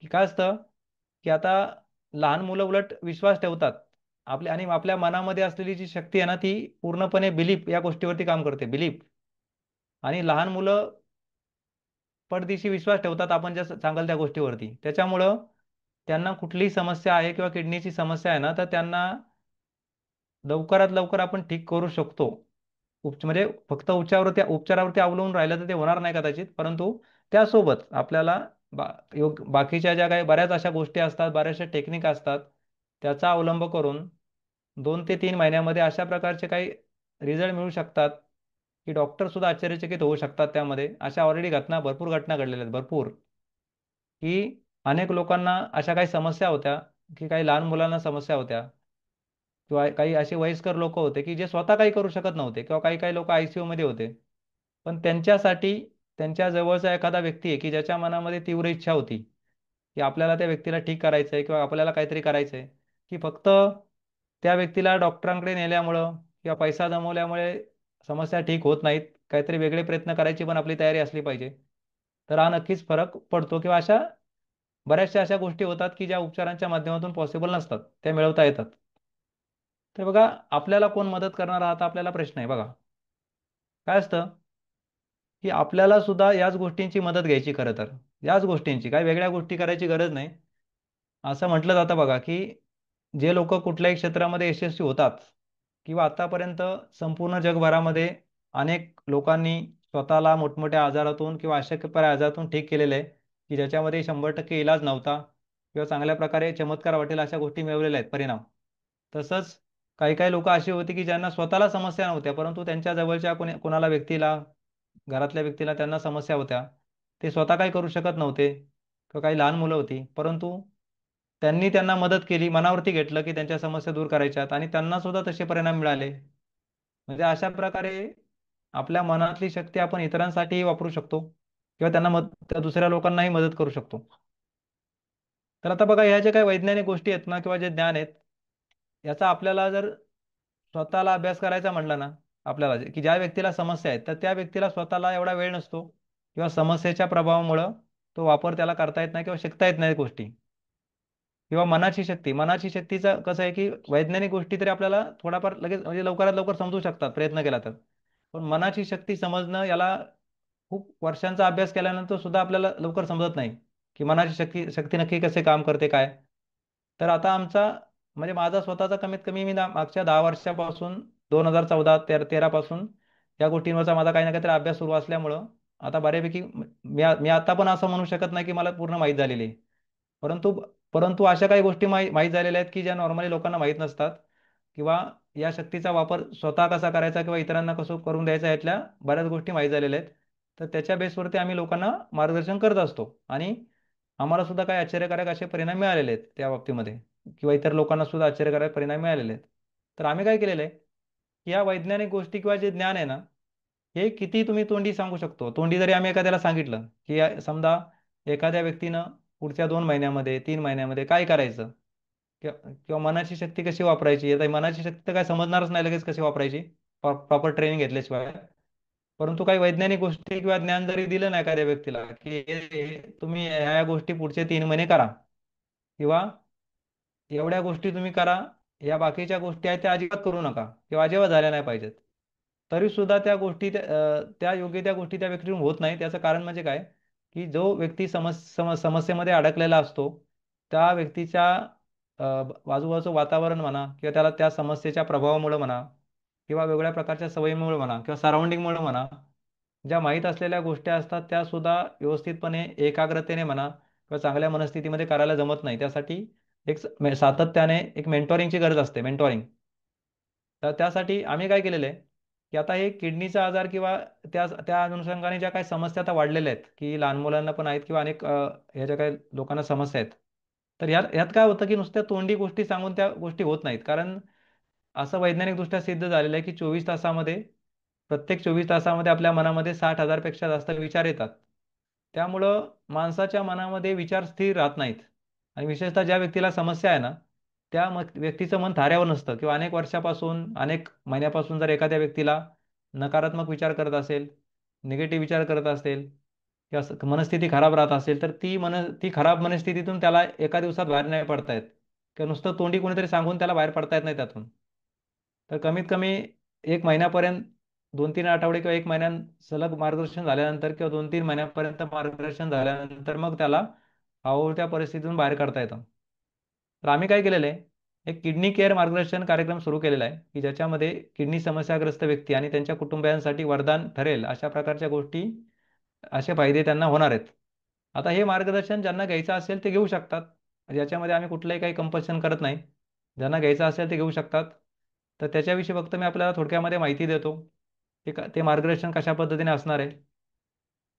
की काय असतं की आता लहान मुलं उलट विश्वास ठेवतात आपल्या, आणि आपल्या मनामध्ये असलेली जी शक्ती आहे ना ती पूर्णपणे बिलीफ या गोष्टीवरती काम करते, बिलीफ. आणि लहान मुलं पटदिशी विश्वास ठेवतात आपण ज्या सांगाल त्या गोष्टीवरती. त्याच्यामुळं त्यांना कुठलीही समस्या आहे किंवा किडनीची समस्या आहे ना तर त्यांना लवकरात लवकर आपण ठीक करू शकतो. म्हणजे फक्त उपचारावरती अवलंबून राहिलं तर ते होणार नाही कदाचित, परंतु त्यासोबत आपल्याला बाकीच्या ज्या काही बऱ्याच अशा गोष्टी असतात, बऱ्याचशा टेक्निक असतात, त्याचा अवलंब करून 2 ते 3 महिन्यामध्ये अशा प्रकारचे काही रिझल्ट मिळू शकतात की डॉक्टर सुद्धा आश्चर्यचकित होऊ शकतात त्यामध्ये. अशा ऑलरेडी भरपूर घटना घडलेल्या आहेत, भरपूर. की अनेक लोकांना अशा काही समस्या होत्या, की काही लहान मुलांना समस्या होत्या, किंवा काही असे वयस्कर लोक होते की जे स्वतः काही करू शकत नव्हते, किंवा काही काही लोक आयसीयू मध्ये होते. पण त्यांच्यासाठी त्यांच्या जवळचा एखादा व्यक्ती आहे की ज्याच्या मनामध्ये तीव्र इच्छा होती की आपल्याला त्या व्यक्तीला ठीक करायचं आहे किंवा आपल्याला काहीतरी करायचं आहे, की फक्त त्या व्यक्तीला डॉक्टरांकडे नेल्यामुळं किंवा पैसा जमवल्यामुळे समस्या ठीक होत नाहीत. काहीतरी वेगळे प्रयत्न करायची पण आपली तयारी असली पाहिजे. तर हा नक्कीच फरक पडतो. किंवा अशा बऱ्याचशा अशा गोष्टी होतात की ज्या उपचारांच्या माध्यमातून पॉसिबल नसतात, त्या मिळवता येतात. तर बघा, आपल्याला कोण मदत करणार हा आता आपल्याला प्रश्न आहे बघा. काय असतं की आपल्याला सुद्धा याच गोष्टींची मदत घ्यायची खरं तर. याच गोष्टींची, काही वेगळ्या गोष्टी करायची गरज नाही. असं म्हटलं जातं बघा की जे लोक कुठल्याही क्षेत्रामध्ये यशस्वी होतात, किंवा आतापर्यंत संपूर्ण जगभरामध्ये अनेक लोकांनी स्वतःला मोठमोठ्या आजारातून किंवा अशक्य आजारातून ठीक केलेले आहे, की ज्याच्यामध्ये 100% इलाज नव्हता, किंवा चांगल्या प्रकारे चमत्कार वाटेल अशा गोष्टी मिळवलेल्या आहेत परिणाम. तसंच काही काही लोक अशी होती की ज्यांना स्वतःला समस्या नव्हत्या, परंतु त्यांच्या जवळच्या कोणाला व्यक्तीला, घरातल्या व्यक्तीला त्यांना समस्या होत्या. ते स्वतः काही करू शकत नव्हते, किंवा काही लहान मुलं होती, परंतु त्यांनी त्यांना मदत केली, मनावरती घेतलं की त्यांच्या समस्या दूर करायच्यात, आणि त्यांना सुद्धा तसे परिणाम मिळाले. म्हणजे अशा प्रकारे आपल्या मनातली शक्ती आपण इतरांसाठीही वापरू शकतो, किंवा त्या दुसऱ्या लोकांनाही मदत करू शकतो. तर आता बघा, ह्या ज्या काही वैज्ञानिक गोष्टी आहेत ना किंवा जे ज्ञान आहेत, याचा आपल्याला जर स्वतःला अभ्यास करायचा म्हटला ना, आपल्याला की ज्या व्यक्तीला समस्या आहेत तर त्या व्यक्तीला स्वतःला एवढा वेळ नसतो, किंवा समस्येच्या प्रभावामुळं तो वापर त्याला करता येत नाही किंवा शिकता येत नाही गोष्टी. किंवा मनाची शक्तीचं कसं आहे की वैज्ञानिक गोष्टी तरी आपल्याला थोडाफार लगेच म्हणजे लवकरात लवकर समजू शकतात प्रयत्न केला तर. पण मनाची शक्ती समजणं याला खूप वर्षांचा अभ्यास केल्यानंतर सुद्धा आपल्याला लवकर समजत नाही की मनाची शक्ती शक्ती नक्की कसे काम करते काय. तर आता म्हणजे माझा स्वतःचा कमीत कमी मी मागच्या 10 वर्षापासून 2014-13 पासून या गोष्टींवरचा माझा काही ना काहीतरी अभ्यास सुरू असल्यामुळं आता बऱ्यापैकी मी आता पण असं म्हणू शकत नाही की मला पूर्ण माहीत झालेली आहे. परंतु परंतु अशा काही गोष्टी माहीत झालेल्या आहेत की ज्या नॉर्मली लोकांना माहीत नसतात, किंवा या शक्तीचा वापर स्वतः कसा करायचा किंवा इतरांना कसं करून द्यायचा, यातल्या बऱ्याच गोष्टी माहीत झालेल्या आहेत. तर त्याच्या बेसवरती आम्ही लोकांना मार्गदर्शन करत असतो, आणि आम्हाला सुद्धा काही आश्चर्यकारक असे परिणाम मिळालेले आहेत त्या बाबतीमध्ये, किंवा इतर लोकांना सुद्धा आश्चर्यकारक परिणाम मिळालेले आहेत. तर आम्ही काय केलेलं आहे की या वैज्ञानिक गोष्टी किंवा जे ज्ञान आहे ना, हे किती तुम्ही तोंडी सांगू शकतो. तोंडी जरी आम्ही एखाद्याला सांगितलं की समजा एखाद्या व्यक्तीनं पुढच्या 2 महिन्यामध्ये 3 महिन्यामध्ये काय करायचं, किंवा मनाची शक्ती कशी वापरायची. आता ही मनाची शक्ती तर काय समजणारच नाही लगेच कशी वापरायची, प्रॉपर ट्रेनिंग घेतल्याशिवाय. परंतु काही वैज्ञानिक गोष्टी किंवा ज्ञान जरी दिलं ना एखाद्या व्यक्तीला, की तुम्ही ह्या गोष्टी पुढचे 3 महिने करा, किंवा एवढ्या गोष्टी तुम्ही करा, या बाकीच्या गोष्टी आहेत त्या अजिबात करू नका किंवा अजिबात झाल्या नाही पाहिजेत, तरी सुद्धा त्या गोष्टी त्या योग्य त्या गोष्टी त्या व्यक्तीकडून होत नाही. त्याचं कारण म्हणजे काय, की जो व्यक्ती समस्येमध्ये अडकलेला असतो, त्या व्यक्तीच्या बाजूबाजूचं वातावरण म्हणा, किंवा त्याला त्या समस्येच्या प्रभावामुळे म्हणा, किंवा वेगवेगळ्या प्रकारच्या सवयीमुळे म्हणा, किंवा सराउंडिंगमुळे म्हणा, ज्या माहीत असलेल्या गोष्टी असतात त्या सुद्धा व्यवस्थितपणे एकाग्रतेने म्हणा किंवा चांगल्या मनस्थितीमध्ये करायला जमत नाही. त्यासाठी सातत्याने एक मेंटॉरिंगची गरज असते, मेंटॉरिंग. तर त्यासाठी आम्ही काय केलेलं आहे, की आता हे किडनीचा आजार किंवा त्या त्या अनुषंगाने ज्या काही समस्या आता वाढलेल्या आहेत, की लहान मुलांना पण आहेत किंवा अनेक ह्या ज्या काही लोकांना समस्या आहेत. तर यात काय होतं, की नुसत्या तोंडी गोष्टी सांगून त्या गोष्टी होत नाहीत. कारण असं वैज्ञानिकदृष्ट्या सिद्ध झालेलं आहे, की 24 तासामध्ये, प्रत्येक 24 तासामध्ये आपल्या मनामध्ये 60,000पेक्षा जास्त विचार येतात. त्यामुळं माणसाच्या मनामध्ये विचार स्थिर राहत नाहीत. आणि विशेषतः ज्या व्यक्तीला समस्या आहे ना, त्या व्यक्तीचं मन थाऱ्यावर नसतं, किंवा अनेक वर्षापासून, अनेक महिन्यापासून जर एखाद्या व्यक्तीला नकारात्मक विचार करत असेल, निगेटिव्ह विचार करत असेल, किंवा मनस्थिती खराब राहत असेल, तर ती खराब मनस्थितीतून त्याला एका दिवसात बाहेर नाही पडता येत, किंवा नुसतं तोंडी कोणीतरी सांगून त्याला बाहेर पडता येत नाही त्यातून. तर कमीत कमी 1 महिन्यापर्यंत, 2-3 आठवडे किंवा 1 महिन्यात सलग मार्गदर्शन झाल्यानंतर, किंवा 2-3 महिन्यापर्यंत मार्गदर्शन झाल्यानंतर मग त्याला हळूहळू त्या परिस्थितीतून बाहेर काढता येतं. तर आम्ही काय केलेलं आहे, एक किडनी केअर मार्गदर्शन कार्यक्रम सुरू केलेला आहे, की ज्याच्यामध्ये किडनी समस्याग्रस्त व्यक्ती आणि त्यांच्या कुटुंबियांसाठी वरदान ठरेल अशा प्रकारच्या गोष्टी, असे फायदे त्यांना होणार आहेत. आता हे मार्गदर्शन ज्यांना घ्यायचं असेल ते घेऊ शकतात. याच्यामध्ये आम्ही कुठलंही काही कंपल्शन करत नाही. ज्यांना घ्यायचं असेल ते घेऊ शकतात. तर त्याच्याविषयी फक्त मी आपल्याला थोडक्यामध्ये माहिती देतो. ते मार्गदर्शन कशा पद्धतीने असणार आहे,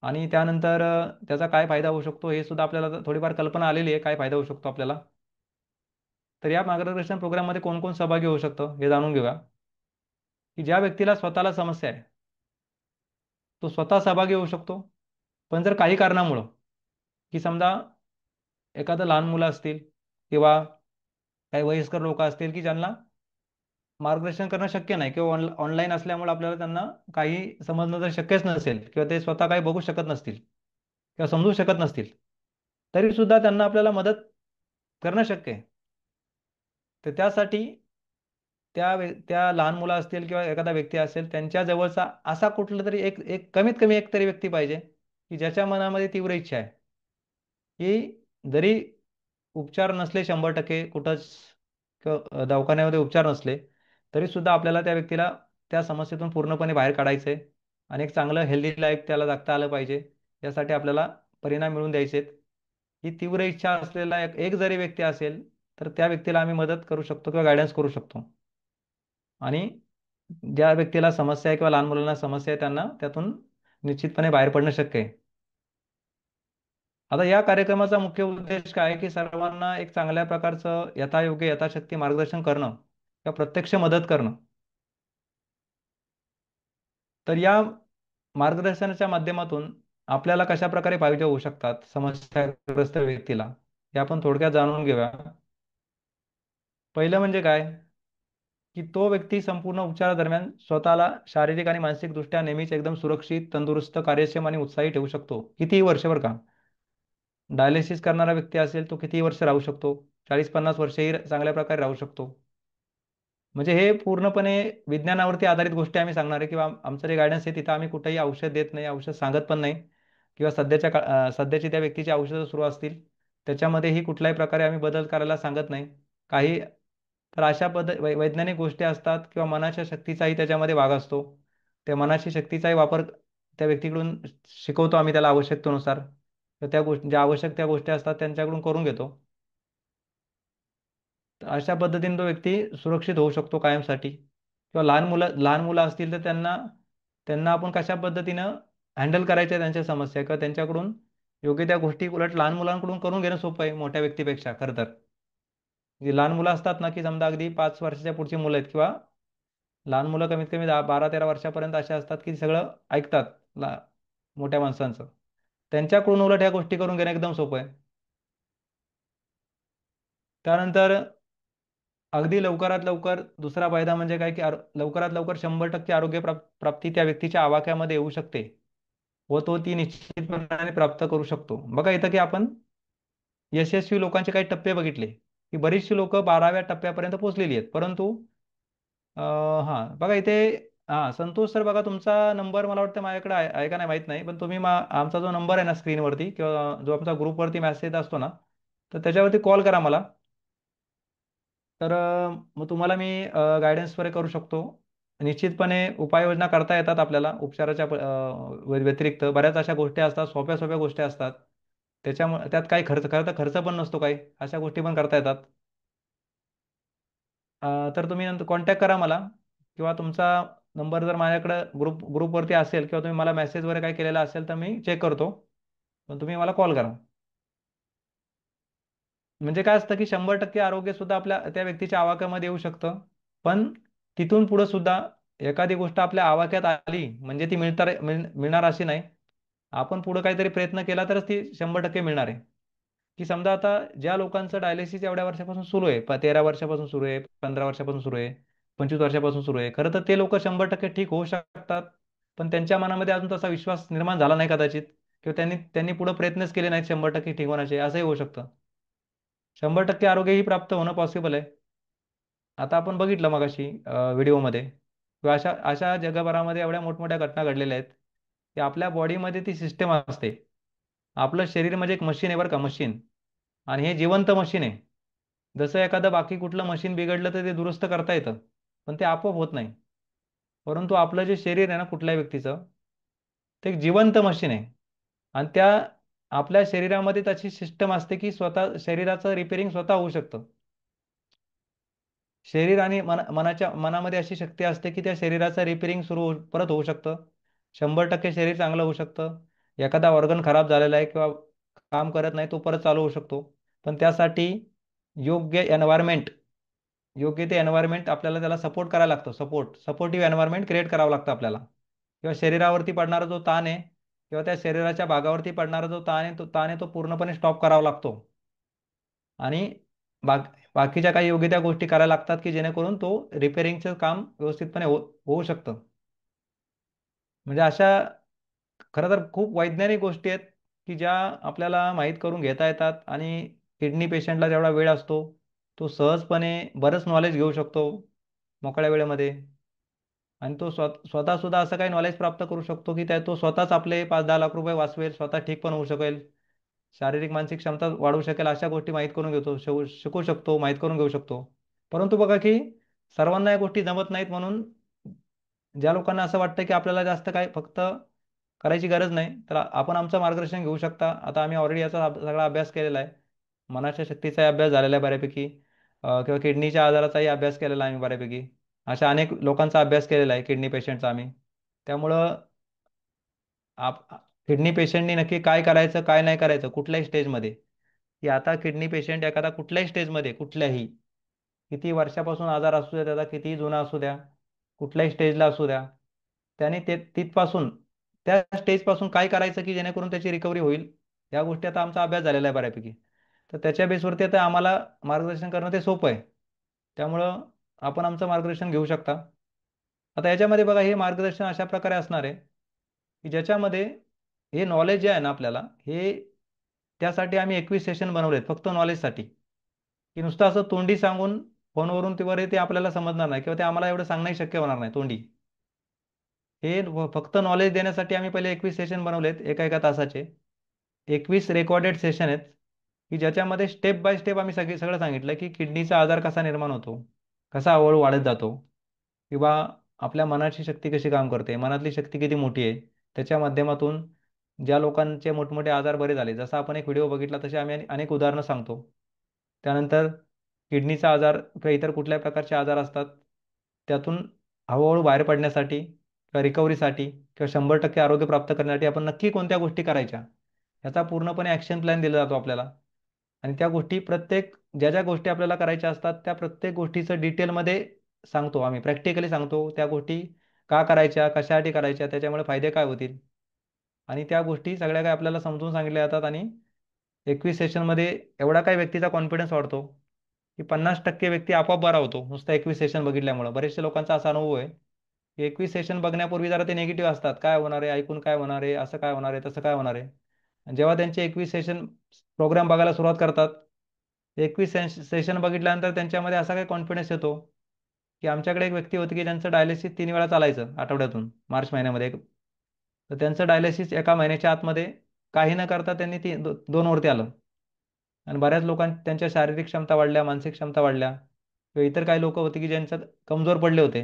आणि त्यानंतर त्याचा काय फायदा होऊ शकतो हे सुद्धा आपल्याला थोडीफार कल्पना आलेली आहे, काय फायदा होऊ शकतो आपल्याला. तर या मार्गदर्शन प्रोग्राममध्ये कोण कोण सहभागी होऊ शकतं हे जाणून घेऊया. की ज्या व्यक्तीला स्वतःला समस्या आहे, तो स्वतः सहभागी होऊ शकतो. पण जर काही कारणामुळं, की समजा एखादं लहान मुलं असतील, किंवा काही वयस्कर लोक असतील, की ज्यांना मार्गदर्शन करणं शक्य नाही, किंवा ऑनलाईन असल्यामुळे आपल्याला त्यांना काही समजणं जर शक्यच नसेल, किंवा ते स्वतः काही बघू शकत नसतील किंवा समजू शकत नसतील, तरी सुद्धा त्यांना आपल्याला मदत करणं शक्य आहे. तर त्यासाठी त्या लहान मुलं असतील किंवा एखादा व्यक्ती असेल, त्यांच्या जवळचा असा कुठला तरी एक एक कमीत कमी एक तरी व्यक्ती पाहिजे, की ज्याच्या मनामध्ये तीव्र इच्छा आहे, की जरी उपचार नसले 100% कुठंच, किंवा दवाखान्यामध्ये उपचार नसले, तरी सुद्धा आपल्याला त्या व्यक्तीला त्या समस्येतून पूर्णपणे बाहेर काढायचं आहे, आणि एक चांगलं हेल्दी लाईफ त्याला जगता आलं पाहिजे. यासाठी आपल्याला परिणाम मिळवून द्यायचे आहेत. ही तीव्र इच्छा असलेला एक एक जरी व्यक्ती असेल, तर त्या व्यक्तीला आम्ही मदत करू शकतो किंवा गायडन्स करू शकतो. आणि ज्या व्यक्तीला समस्या आहे किंवा लहान मुलांना समस्या आहे, त्यांना त्यातून निश्चितपणे बाहेर पडणं शक्य आहे. आता या कार्यक्रमाचा मुख्य उद्देश काय आहे, की सर्वांना एक चांगल्या प्रकारचं यथायोग्य यथाशक्ती मार्गदर्शन करणं किंवा प्रत्यक्ष मदत करणं. तर या मार्गदर्शनाच्या माध्यमातून आपल्याला कशा प्रकारे फायदे होऊ शकतात समस्याग्रस्त व्यक्तीला, हे आपण थोडक्यात जाणून घेऊया. पहिलं म्हणजे काय, की तो व्यक्ती संपूर्ण उपचारादरम्यान स्वतःला शारीरिक आणि मानसिकदृष्ट्या नेहमीच एकदम सुरक्षित, तंदुरुस्त, कार्यक्षम आणि उत्साही ठेवू शकतो. कितीही वर्ष बरं का. डायलिसिस करणारा व्यक्ती असेल, तो कितीही वर्ष राहू शकतो. 40-50 वर्षही चांगल्या प्रकारे राहू शकतो. म्हणजे हे पूर्णपणे विज्ञानावरती आधारित गोष्टी आम्ही सांगणार आहे, किंवा आमचं जे गायडन्स आहे तिथं आम्ही कुठेही औषध देत नाही, औषध सांगत पण नाही, किंवा सध्याची त्या व्यक्तीची औषधं सुरू असतील त्याच्यामध्येही कुठल्याही प्रकारे आम्ही बदल करायला सांगत नाही. काही तर अशा वैज्ञानिक गोष्टी असतात, किंवा मनाच्या शक्तीचाही त्याच्यामध्ये भाग असतो. त्या मनाची शक्तीचाही वापर त्या व्यक्तीकडून शिकवतो आम्ही त्याला आवश्यकतेनुसार. तर त्या गोष्टी ज्या आवश्यक त्या गोष्टी असतात त्यांच्याकडून करून घेतो. तर अशा पद्धतीने तो व्यक्ती सुरक्षित होऊ शकतो कायमसाठी. किंवा लहान मुलं असतील तर त्यांना त्यांना आपण कशा पद्धतीनं हँडल करायच्या त्यांच्या समस्या, किंवा त्यांच्याकडून योग्य त्या गोष्टी उलट लहान मुलांकडून करून घेणं सोपं आहे मोठ्या व्यक्तीपेक्षा खरं तर. जी लहान मुलं असतात ना, की समजा अगदी 5 वर्षाच्या पुढची मुलं आहेत, किंवा लहान मुलं कमीत कमी 12-13 वर्षापर्यंत असे असतात, की सगळं ऐकतात ला मोठ्या माणसांचं. त्यांच्याकडून उलट ह्या गोष्टी करून घेणं एकदम सोपं आहे. त्यानंतर अगदी लवकरात लवकर दुसरा फायदा म्हणजे काय की लवकरात लवकर 100% आरोग्य प्राप्ती त्या व्यक्तीच्या आवाक्यामध्ये येऊ शकते व तो ती निश्चितपणाने प्राप्त करू शकतो. बघा इथं की आपण यशस्वी लोकांचे काही टप्पे बघितले की बरीचशी लोक 12व्या टप्प्यापर्यंत पोहोचलेली आहेत, परंतु हां बघा इथे, हां संतोष सर, बघा तुमचा नंबर मला वाटतं माझ्याकडे आहे का नाही माहीत नाही, पण तुम्ही आमचा जो नंबर आहे ना स्क्रीनवरती किंवा जो आमचा ग्रुपवरती मेसेज असतो ना, तर त्याच्यावरती कॉल करा मला. तर मग तुम्हाला मी गायडन्स वगैरे करू शकतो. निश्चितपणे उपाययोजना करता येतात आपल्याला उपचाराच्या व्यतिरिक्त बऱ्याच अशा गोष्टी असतात, सोप्या सोप्या गोष्टी असतात. त्याच्यामुळे त्यात काही खर्च खरं तर खर्च पण नसतो काही, अशा गोष्टी पण करता येतात. तर तुम्ही नंतर कॉन्टॅक्ट करा मला, किंवा तुमचा नंबर जर माझ्याकडे ग्रुपवरती असेल किंवा तुम्ही मला मेसेज वगैरे काय केलेला असेल तर मी चेक करतो. पण तुम्ही मला कॉल करा. म्हणजे काय असतं की 100% आरोग्य सुद्धा आपल्या त्या व्यक्तीच्या आवाक्यामध्ये येऊ शकतं. पण तिथून पुढे सुद्धा एखादी गोष्ट आपल्या आवाक्यात आली म्हणजे ती मिळणार अशी नाही. आपण पुढे काहीतरी प्रयत्न केला तरच ती 100% मिळणार आहे. की समजा आता ज्या लोकांचं डायलिसिस एवढ्या वर्षापासून सुरू आहे, 13 वर्षापासून सुरू आहे, 15 वर्षापासून सुरू आहे, 25 वर्षापासून सुरू आहे, खरं तर ते लोक 100% ठीक होऊ शकतात. पण त्यांच्या मनामध्ये अजून तसा विश्वास निर्माण झाला नाही कदाचित, किंवा त्यांनी त्यांनी पुढे प्रयत्नच केले नाहीत 100% ठीक होण्याचे, असंही होऊ शकतं. 100% आरोग्यही प्राप्त होणं पॉसिबल आहे. आता आपण बघितलं मगाशी व्हिडिओमध्ये, किंवा अशा अशा जगभरामध्ये एवढ्या मोठमोठ्या घटना घडलेल्या आहेत की आपल्या बॉडीमध्ये ती सिस्टम असते. आपलं शरीर म्हणजे एक मशीन आहे बरं का, मशीन. आणि हे जिवंत मशीन आहे. जसं एखादं बाकी कुठलं मशीन बिघडलं तर ते दुरुस्त करता येतं, पण ते आपोआप होत नाही. परंतु आपलं जे शरीर आहे ना कुठल्याही व्यक्तीचं, ते एक जिवंत मशीन आहे. आणि त्या आपल्या शरीरामध्ये त्याची सिस्टम असते की स्वतः शरीराचं रिपेअरिंग स्वतः होऊ शकतं. शरीर आणि मनामध्ये अशी शक्ती असते की त्या शरीराचं रिपेअरिंग परत होऊ शकतं. 100% शरीर चांगलं होऊ शकतं. एखादा ऑर्गन खराब झालेला आहे किंवा काम करत नाही, तो परत चालू होऊ शकतो. पण त्यासाठी योग्य एन्व्हायरमेंट, योग्य ते एन्व्हायरमेंट आपल्याला त्याला सपोर्ट करायला लागतो. सपोर्टिव्ह एन्व्हायरमेंट क्रिएट करावं लागतं आपल्याला. किंवा शरीरावरती पडणारा जो ताण आहे किंवा त्या शरीराच्या भागावरती पडणारा जो ताण आहे तो पूर्णपणे स्टॉप करावा लागतो. आणि बाकीच्या काही योग्य त्या गोष्टी करायला लागतात की जेणेकरून तो रिपेअरिंगचं काम व्यवस्थितपणे होऊ शकतं. म्हणजे अशा खरं तर खूप वैज्ञानिक गोष्टी आहेत की ज्या आपल्याला माहीत करून घेता येतात. आणि किडनी पेशंटला जेवढा वेळ असतो तो सहजपणे बरंच नॉलेज घेऊ शकतो मोकळ्या वेळेमध्ये. आणि तो स्वतः सुद्धा असं काही नॉलेज प्राप्त करू शकतो की तो स्वतःच आपले 5-10 लाख रुपये वाचवेल, स्वतः ठीक पण होऊ शकेल, शारीरिक मानसिक क्षमता वाढवू शकेल, अशा गोष्टी माहीत करून घेतो, शिकू शकतो, माहीत करून घेऊ शकतो. परंतु बघा की सर्वांना या गोष्टी जमत नाहीत. म्हणून ज्या लोकांना असं वाटतं की आपल्याला जास्त काय फक्त करायची गरज नाही, तर आपण आमचं मार्गदर्शन घेऊ शकता. आता आम्ही ऑलरेडी याचा सगळा अभ्यास केलेला आहे. मनाच्या शक्तीचाही अभ्यास झालेला आहे बऱ्यापैकी. किंवा किडनीच्या आजाराचाही अभ्यास केलेला आहे आम्ही बऱ्यापैकी. अशा अनेक लोकांचा अभ्यास केलेला आहे किडनी पेशंटचा आम्ही. त्यामुळं आप किडनी पेशंटनी नक्की काय करायचं काय नाही करायचं कुठल्याही स्टेजमध्ये, की आता किडनी पेशंट एखादा कुठल्याही स्टेजमध्ये, कुठल्याही किती वर्षापासून आजार असू द्या, त्याचा कितीही जुना असू द्या, कुठल्याही स्टेजला असू द्या, त्याने तिथपासून त्या स्टेजपासून काय करायचं की जेणेकरून त्याची रिकव्हरी होईल, या गोष्टी आता आमचा अभ्यास झालेला आहे बऱ्यापैकी. तर त्याच्या बेसवरती आता आम्हाला मार्गदर्शन करणं ते सोपं आहे. त्यामुळं आपण आमचं मार्गदर्शन घेऊ शकता. आता याच्यामध्ये बघा हे मार्गदर्शन अशा प्रकारे असणार आहे की ज्याच्यामध्ये हे नॉलेज जे आहे ना आपल्याला, हे त्यासाठी आम्ही 21 सेशन बनवलेत फक्त नॉलेजसाठी. की नुसतं असं तोंडी सांगून फोनवरून ते आपल्याला समजणार नाही, किंवा ते आम्हाला एवढं सांगणंही शक्य होणार नाही तोंडी. हे फक्त नॉलेज देण्यासाठी आम्ही पहिले 21 सेशन बनवलेत एका एका तासाचे. 21 रेकॉर्डेड सेशन आहेत की ज्याच्यामध्ये स्टेप बाय स्टेप आम्ही सगळं सांगितलं की किडनीचा आजार कसा निर्माण होतो, कसा हळूहळू वाढत जातो, किंवा आपल्या मनाची शक्ती कशी काम करते, मनातली शक्ती किती मोठी आहे. त्याच्या माध्यमातून ज्या लोकांचे मोठमोठे आजार बरे झाले, जसा आपण एक व्हिडिओ बघितला तसे आम्ही अनेक उदाहरणं सांगतो. त्यानंतर किडनीचा आजार किंवा इतर कुठल्याही प्रकारचे आजार असतात, त्यातून हळूहळू बाहेर पडण्यासाठी किंवा रिकव्हरीसाठी किंवा 100% आरोग्य प्राप्त करण्यासाठी आपण नक्की कोणत्या गोष्टी करायच्या, याचा पूर्णपणे ॲक्शन प्लॅन दिला जातो आपल्याला. आणि त्या गोष्टी ज्या ज्या गोष्टी आपल्याला करायच्या असतात त्या प्रत्येक गोष्टीचं डिटेलमध्ये सांगतो आम्ही, प्रॅक्टिकली सांगतो त्या गोष्टी का करायच्या, कशासाठी करायच्या, त्याच्यामुळे फायदे काय होतील. आणि त्या गोष्टी सगळ्या काय आपल्याला समजून सांगितल्या जातात. आणि 21 सेशनमध्ये एवढा काय व्यक्तीचा कॉन्फिडन्स वाढतो की 50% व्यक्ती आपोआप बरा होतो नुसतं 21 सेशन बघितल्यामुळं. बरेचशा लोकांचा असा अनुभव आहे की 21 सेशन बघण्यापूर्वी जरा ते निगेटिव्ह असतात, काय होणार आहे, ऐकून काय होणार आहे, असं काय होणार आहे, तसं काय होणार आहे. आणि जेव्हा त्यांचे 21 सेशन प्रोग्राम बघायला सुरुवात करतात, 21 सेशन बघितल्यानंतर त्यांच्यामध्ये असा काही कॉन्फिडन्स येतो की आमच्याकडे एक व्यक्ती होती की ज्यांचं डायलिसिस 3 वेळा चालायचं आठवड्यातून, मार्च महिन्यामध्ये तर त्यांचं डायलिसिस एका महिन्याच्या आतमध्ये काही न करता त्यांनी 2 वरती आलं. आणि बऱ्याच त्यांच्या शारीरिक क्षमता वाढल्या, मानसिक क्षमता वाढल्या. किंवा इतर काही लोक होते की ज्यांच्यात कमजोर पडले होते,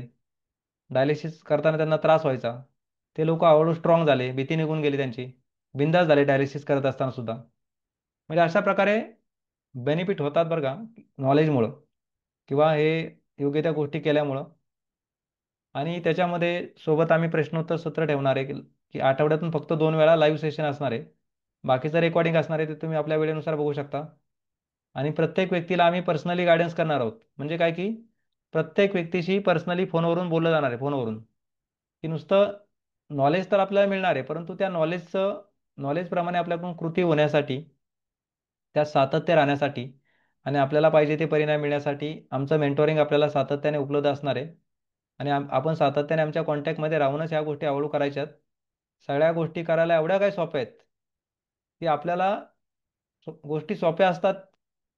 डायलिसिस करताना त्यांना त्रास व्हायचा, ते लोक हळूहळू स्ट्रॉंग झाले, भीती निघून गेली त्यांची, बिंदास झाले डायलिसिस करत असताना सुद्धा. म्हणजे अशा प्रकारे बेनिफिट होतात बरं का, नॉलेजमुळं किंवा हे योग्य त्या गोष्टी केल्यामुळं. आणि त्याच्यामध्ये सोबत आम्ही प्रश्नोत्तर सत्र ठेवणार आहे की आठवड्यातून फक्त 2 वेळा लाईव्ह सेशन असणार आहे. बाकीचं रेकॉर्डिंग असणार आहे ते तुम्ही आपल्या वेळेनुसार बघू शकता. आणि प्रत्येक व्यक्तीला आम्ही पर्सनली गायडन्स करणार आहोत. म्हणजे काय की प्रत्येक व्यक्तीशी पर्सनली फोनवरून बोललं जाणार आहे, फोनवरून, की नुसतं नॉलेज तर आपल्याला मिळणार आहे, परंतु त्या नॉलेजप्रमाणे आपल्याकडून कृती होण्यासाठी, त्यात सातत्य राहण्यासाठी आणि आपल्याला पाहिजे ते परिणाम मिळण्यासाठी आमचं मेंटोरिंग आपल्याला सातत्याने उपलब्ध असणार आहे. आणि आपण सातत्याने आमच्या कॉन्टॅक्टमध्ये राहूनच ह्या गोष्टी हळूहळू करायच्यात. सगळ्या गोष्टी करायला एवढ्या काही सोप्या आहेत की आपल्याला गोष्टी सोप्या असतात,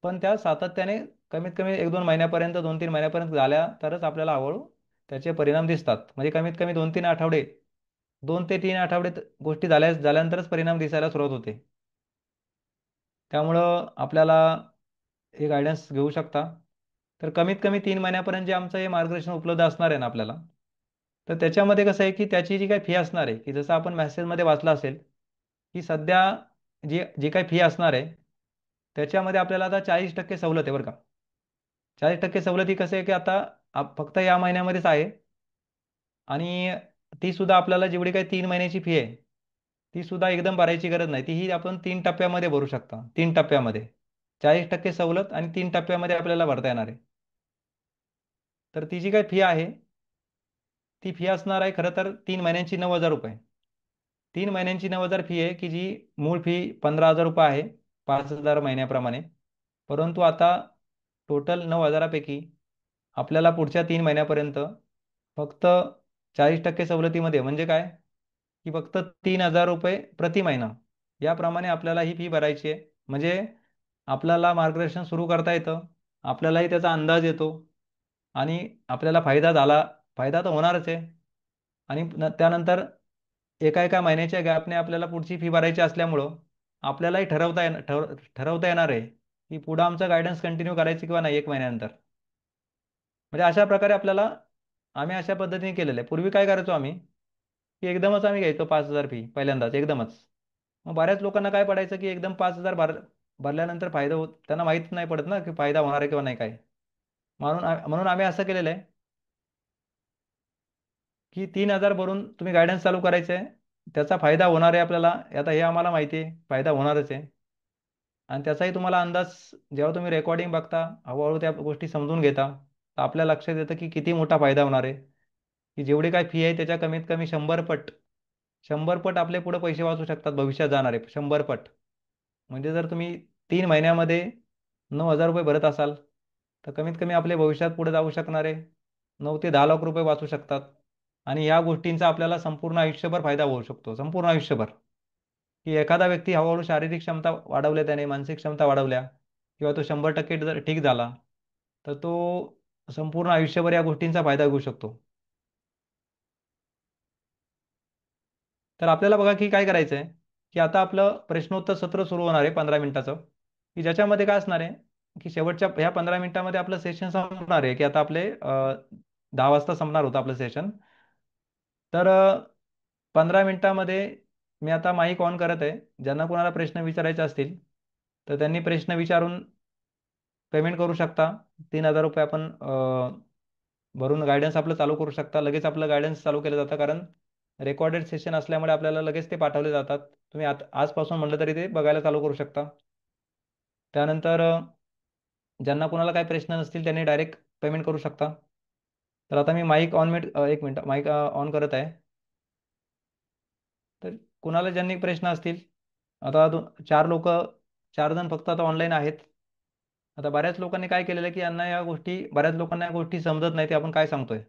पण त्या सातत्याने कमीत कमी 1-2 महिन्यापर्यंत, 2-3 महिन्यापर्यंत झाल्या तरच आपल्याला हळूहळू त्याचे परिणाम दिसतात. म्हणजे कमीत कमी 2-3 आठवडे, 2 ते 3 आठवडे गोष्टी झाल्यानंतरच परिणाम दिसायला सुरुवात होते. त्यामुळं आपल्याला हे गायडन्स घेऊ शकता. तर कमीत कमी 3 महिन्यापर्यंत जे आमचं हे मार्गदर्शन उपलब्ध असणार आहे ना आपल्याला, तर त्याच्यामध्ये कसं आहे की त्याची जी काही फी असणार आहे, की जसं आपण मेसेजमध्ये वाचलं असेल की सध्या जी जी काही फी असणार आहे त्याच्यामध्ये आपल्याला आता 40% सवलत आहे बरं का. 40% सवलत ही कसं आहे की आता फक्त या महिन्यामध्येच आहे. आणि ती सुद्धा आपल्याला जेवढी काही 3 महिन्याची फी आहे ती सुद्धा एकदम भरायची गरज नाही. तीही आपण 3 टप्प्यामध्ये भरू शकता. 3 टप्प्यामध्ये 40% सवलत आणि 3 टप्प्यामध्ये आपल्याला भरता येणार आहे. तर ती जी काही फी आहे ती फी असणार आहे खरं तर 3 महिन्यांची 9,000 रुपये. 3 महिन्यांची 9,000 फी आहे की जी मूळ फी 15,000 रुपये आहे, 5,000 महिन्याप्रमाणे. परंतु आता टोटल 9,000पैकी आपल्याला पुढच्या 3 महिन्यापर्यंत फक्त 40% सवलतीमध्ये, म्हणजे काय की फक्त 3,000 रुपये प्रति महिना याप्रमाणे आपल्याला ही फी भरायची आहे. म्हणजे आपल्याला मार्गदर्शन सुरू करता येतं, आपल्यालाही त्याचा अंदाज येतो आणि आपल्याला फायदा तर होणारच आहे. आणि त्यानंतर एका एका महिन्याच्या गॅपने आपल्याला पुढची फी भरायची असल्यामुळं आपल्यालाही ठरवता येणार आहे की पुढं आमचं गायडन्स कंटिन्यू करायची किंवा नाही 1 महिन्यानंतर. म्हणजे अशा प्रकारे आम्ही अशा पद्धतीने केलेलं आहे. पूर्वी काय करायचो आम्ही की एकदमच आम्ही घ्यायचो 5,000 फी पहिल्यांदाच एकदमच. मग बऱ्याच लोकांना काय पडायचं की एकदम 5,000 भरल्यानंतर फायदा त्यांना माहीत नाही पडत ना की फायदा होणार आहे किंवा नाही काय. म्हणून आम्ही असं केलेलं आहे की 3,000 भरून तुम्ही गायडन्स चालू करायचं आहे. त्याचा फायदा होणार आहे आपल्याला, आता हे आम्हाला माहिती आहे फायदा होणारच आहे. आणि त्याचाही तुम्हाला अंदाज जेव्हा तुम्ही रेकॉर्डिंग बघता, हळूहळू त्या गोष्टी समजून घेता, तर आपल्या लक्षात येतं की किती मोठा फायदा होणार आहे. की जेवढी काय फी आहे त्याच्या कमीत कमी 100 पट, 100 पट आपले पुढे पैसे वाचू शकतात भविष्यात जाणारे 100 पट. म्हणजे जर तुम्ही 3 महिन्यामध्ये 9,000 रुपये भरत असाल तर कमीत कमी आपले भविष्यात पुढे जाऊ शकणारे 9 ते 10 लाख रुपये वाचू शकतात. आणि या गोष्टींचा आपल्याला संपूर्ण आयुष्यभर फायदा होऊ शकतो, संपूर्ण आयुष्यभर. की एखादा व्यक्ती हळूहळू शारीरिक क्षमता वाढवल्या, त्याने मानसिक क्षमता वाढवल्या किंवा तो 100% जर ठीक झाला तर तो संपूर्ण आयुष्यभर या गोष्टींचा फायदा घेऊ शकतो. तर आपल्याला बघा की काय करायचं आहे की आता आपलं प्रश्नोत्तर सत्र सुरू होणार आहे 15 मिनिटाचं, की ज्याच्यामध्ये काय असणार आहे की शेवटच्या ह्या 15 मिनिटामध्ये आपलं सेशन संपणार आहे, की आता आपले 10 वाजता संपणार होतं आपलं सेशन. तर 15 मिनिटामध्ये मी आता माईक ऑन करत आहे. ज्यांना कोणाला प्रश्न विचारायचे असतील तर त्यांनी प्रश्न विचारून पेमेंट करू शकता. 3,000 रुपये आपण भरून गायडन्स आपलं चालू करू शकता. लगेच आपलं गायडन्स चालू केलं जातं, कारण रेकॉर्डेड सेशन असल्यामुळे आपल्याला लगेच ते पाठवले जातात. तुम्ही आजपासून म्हटलं तरी ते बघायला चालू करू शकता. त्यानंतर ज्यांना कोणाला काही प्रश्न नसतील त्यांनी डायरेक्ट पेमेंट करू शकता. तर आता मी mic on minute, 1 minute mic on करत आहे. तर कुणाला ज्यांनी प्रश्न असतील, आता 4 जण फक्त आता ऑनलाईन आहेत. आता बऱ्याच लोकांनी काय केलेलं आहे की यांना या गोष्टी, बऱ्याच लोकांना या गोष्टी समजत नाही ते आपण काय सांगतोय.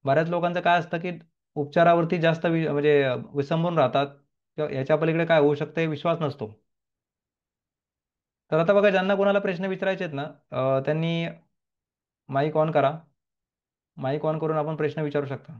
बऱ्याच लोकांचं काय असतं की उपचारावरती जास्त म्हणजे विसंबून राहतात किंवा याच्या पलीकडे काय होऊ शकतं हे विश्वास नसतो. तर आता बघा, ज्यांना कोणाला प्रश्न विचारायचे आहेत ना, त्यांनी माईक ऑन करा. माईक ऑन करून आपण प्रश्न विचारू शकता.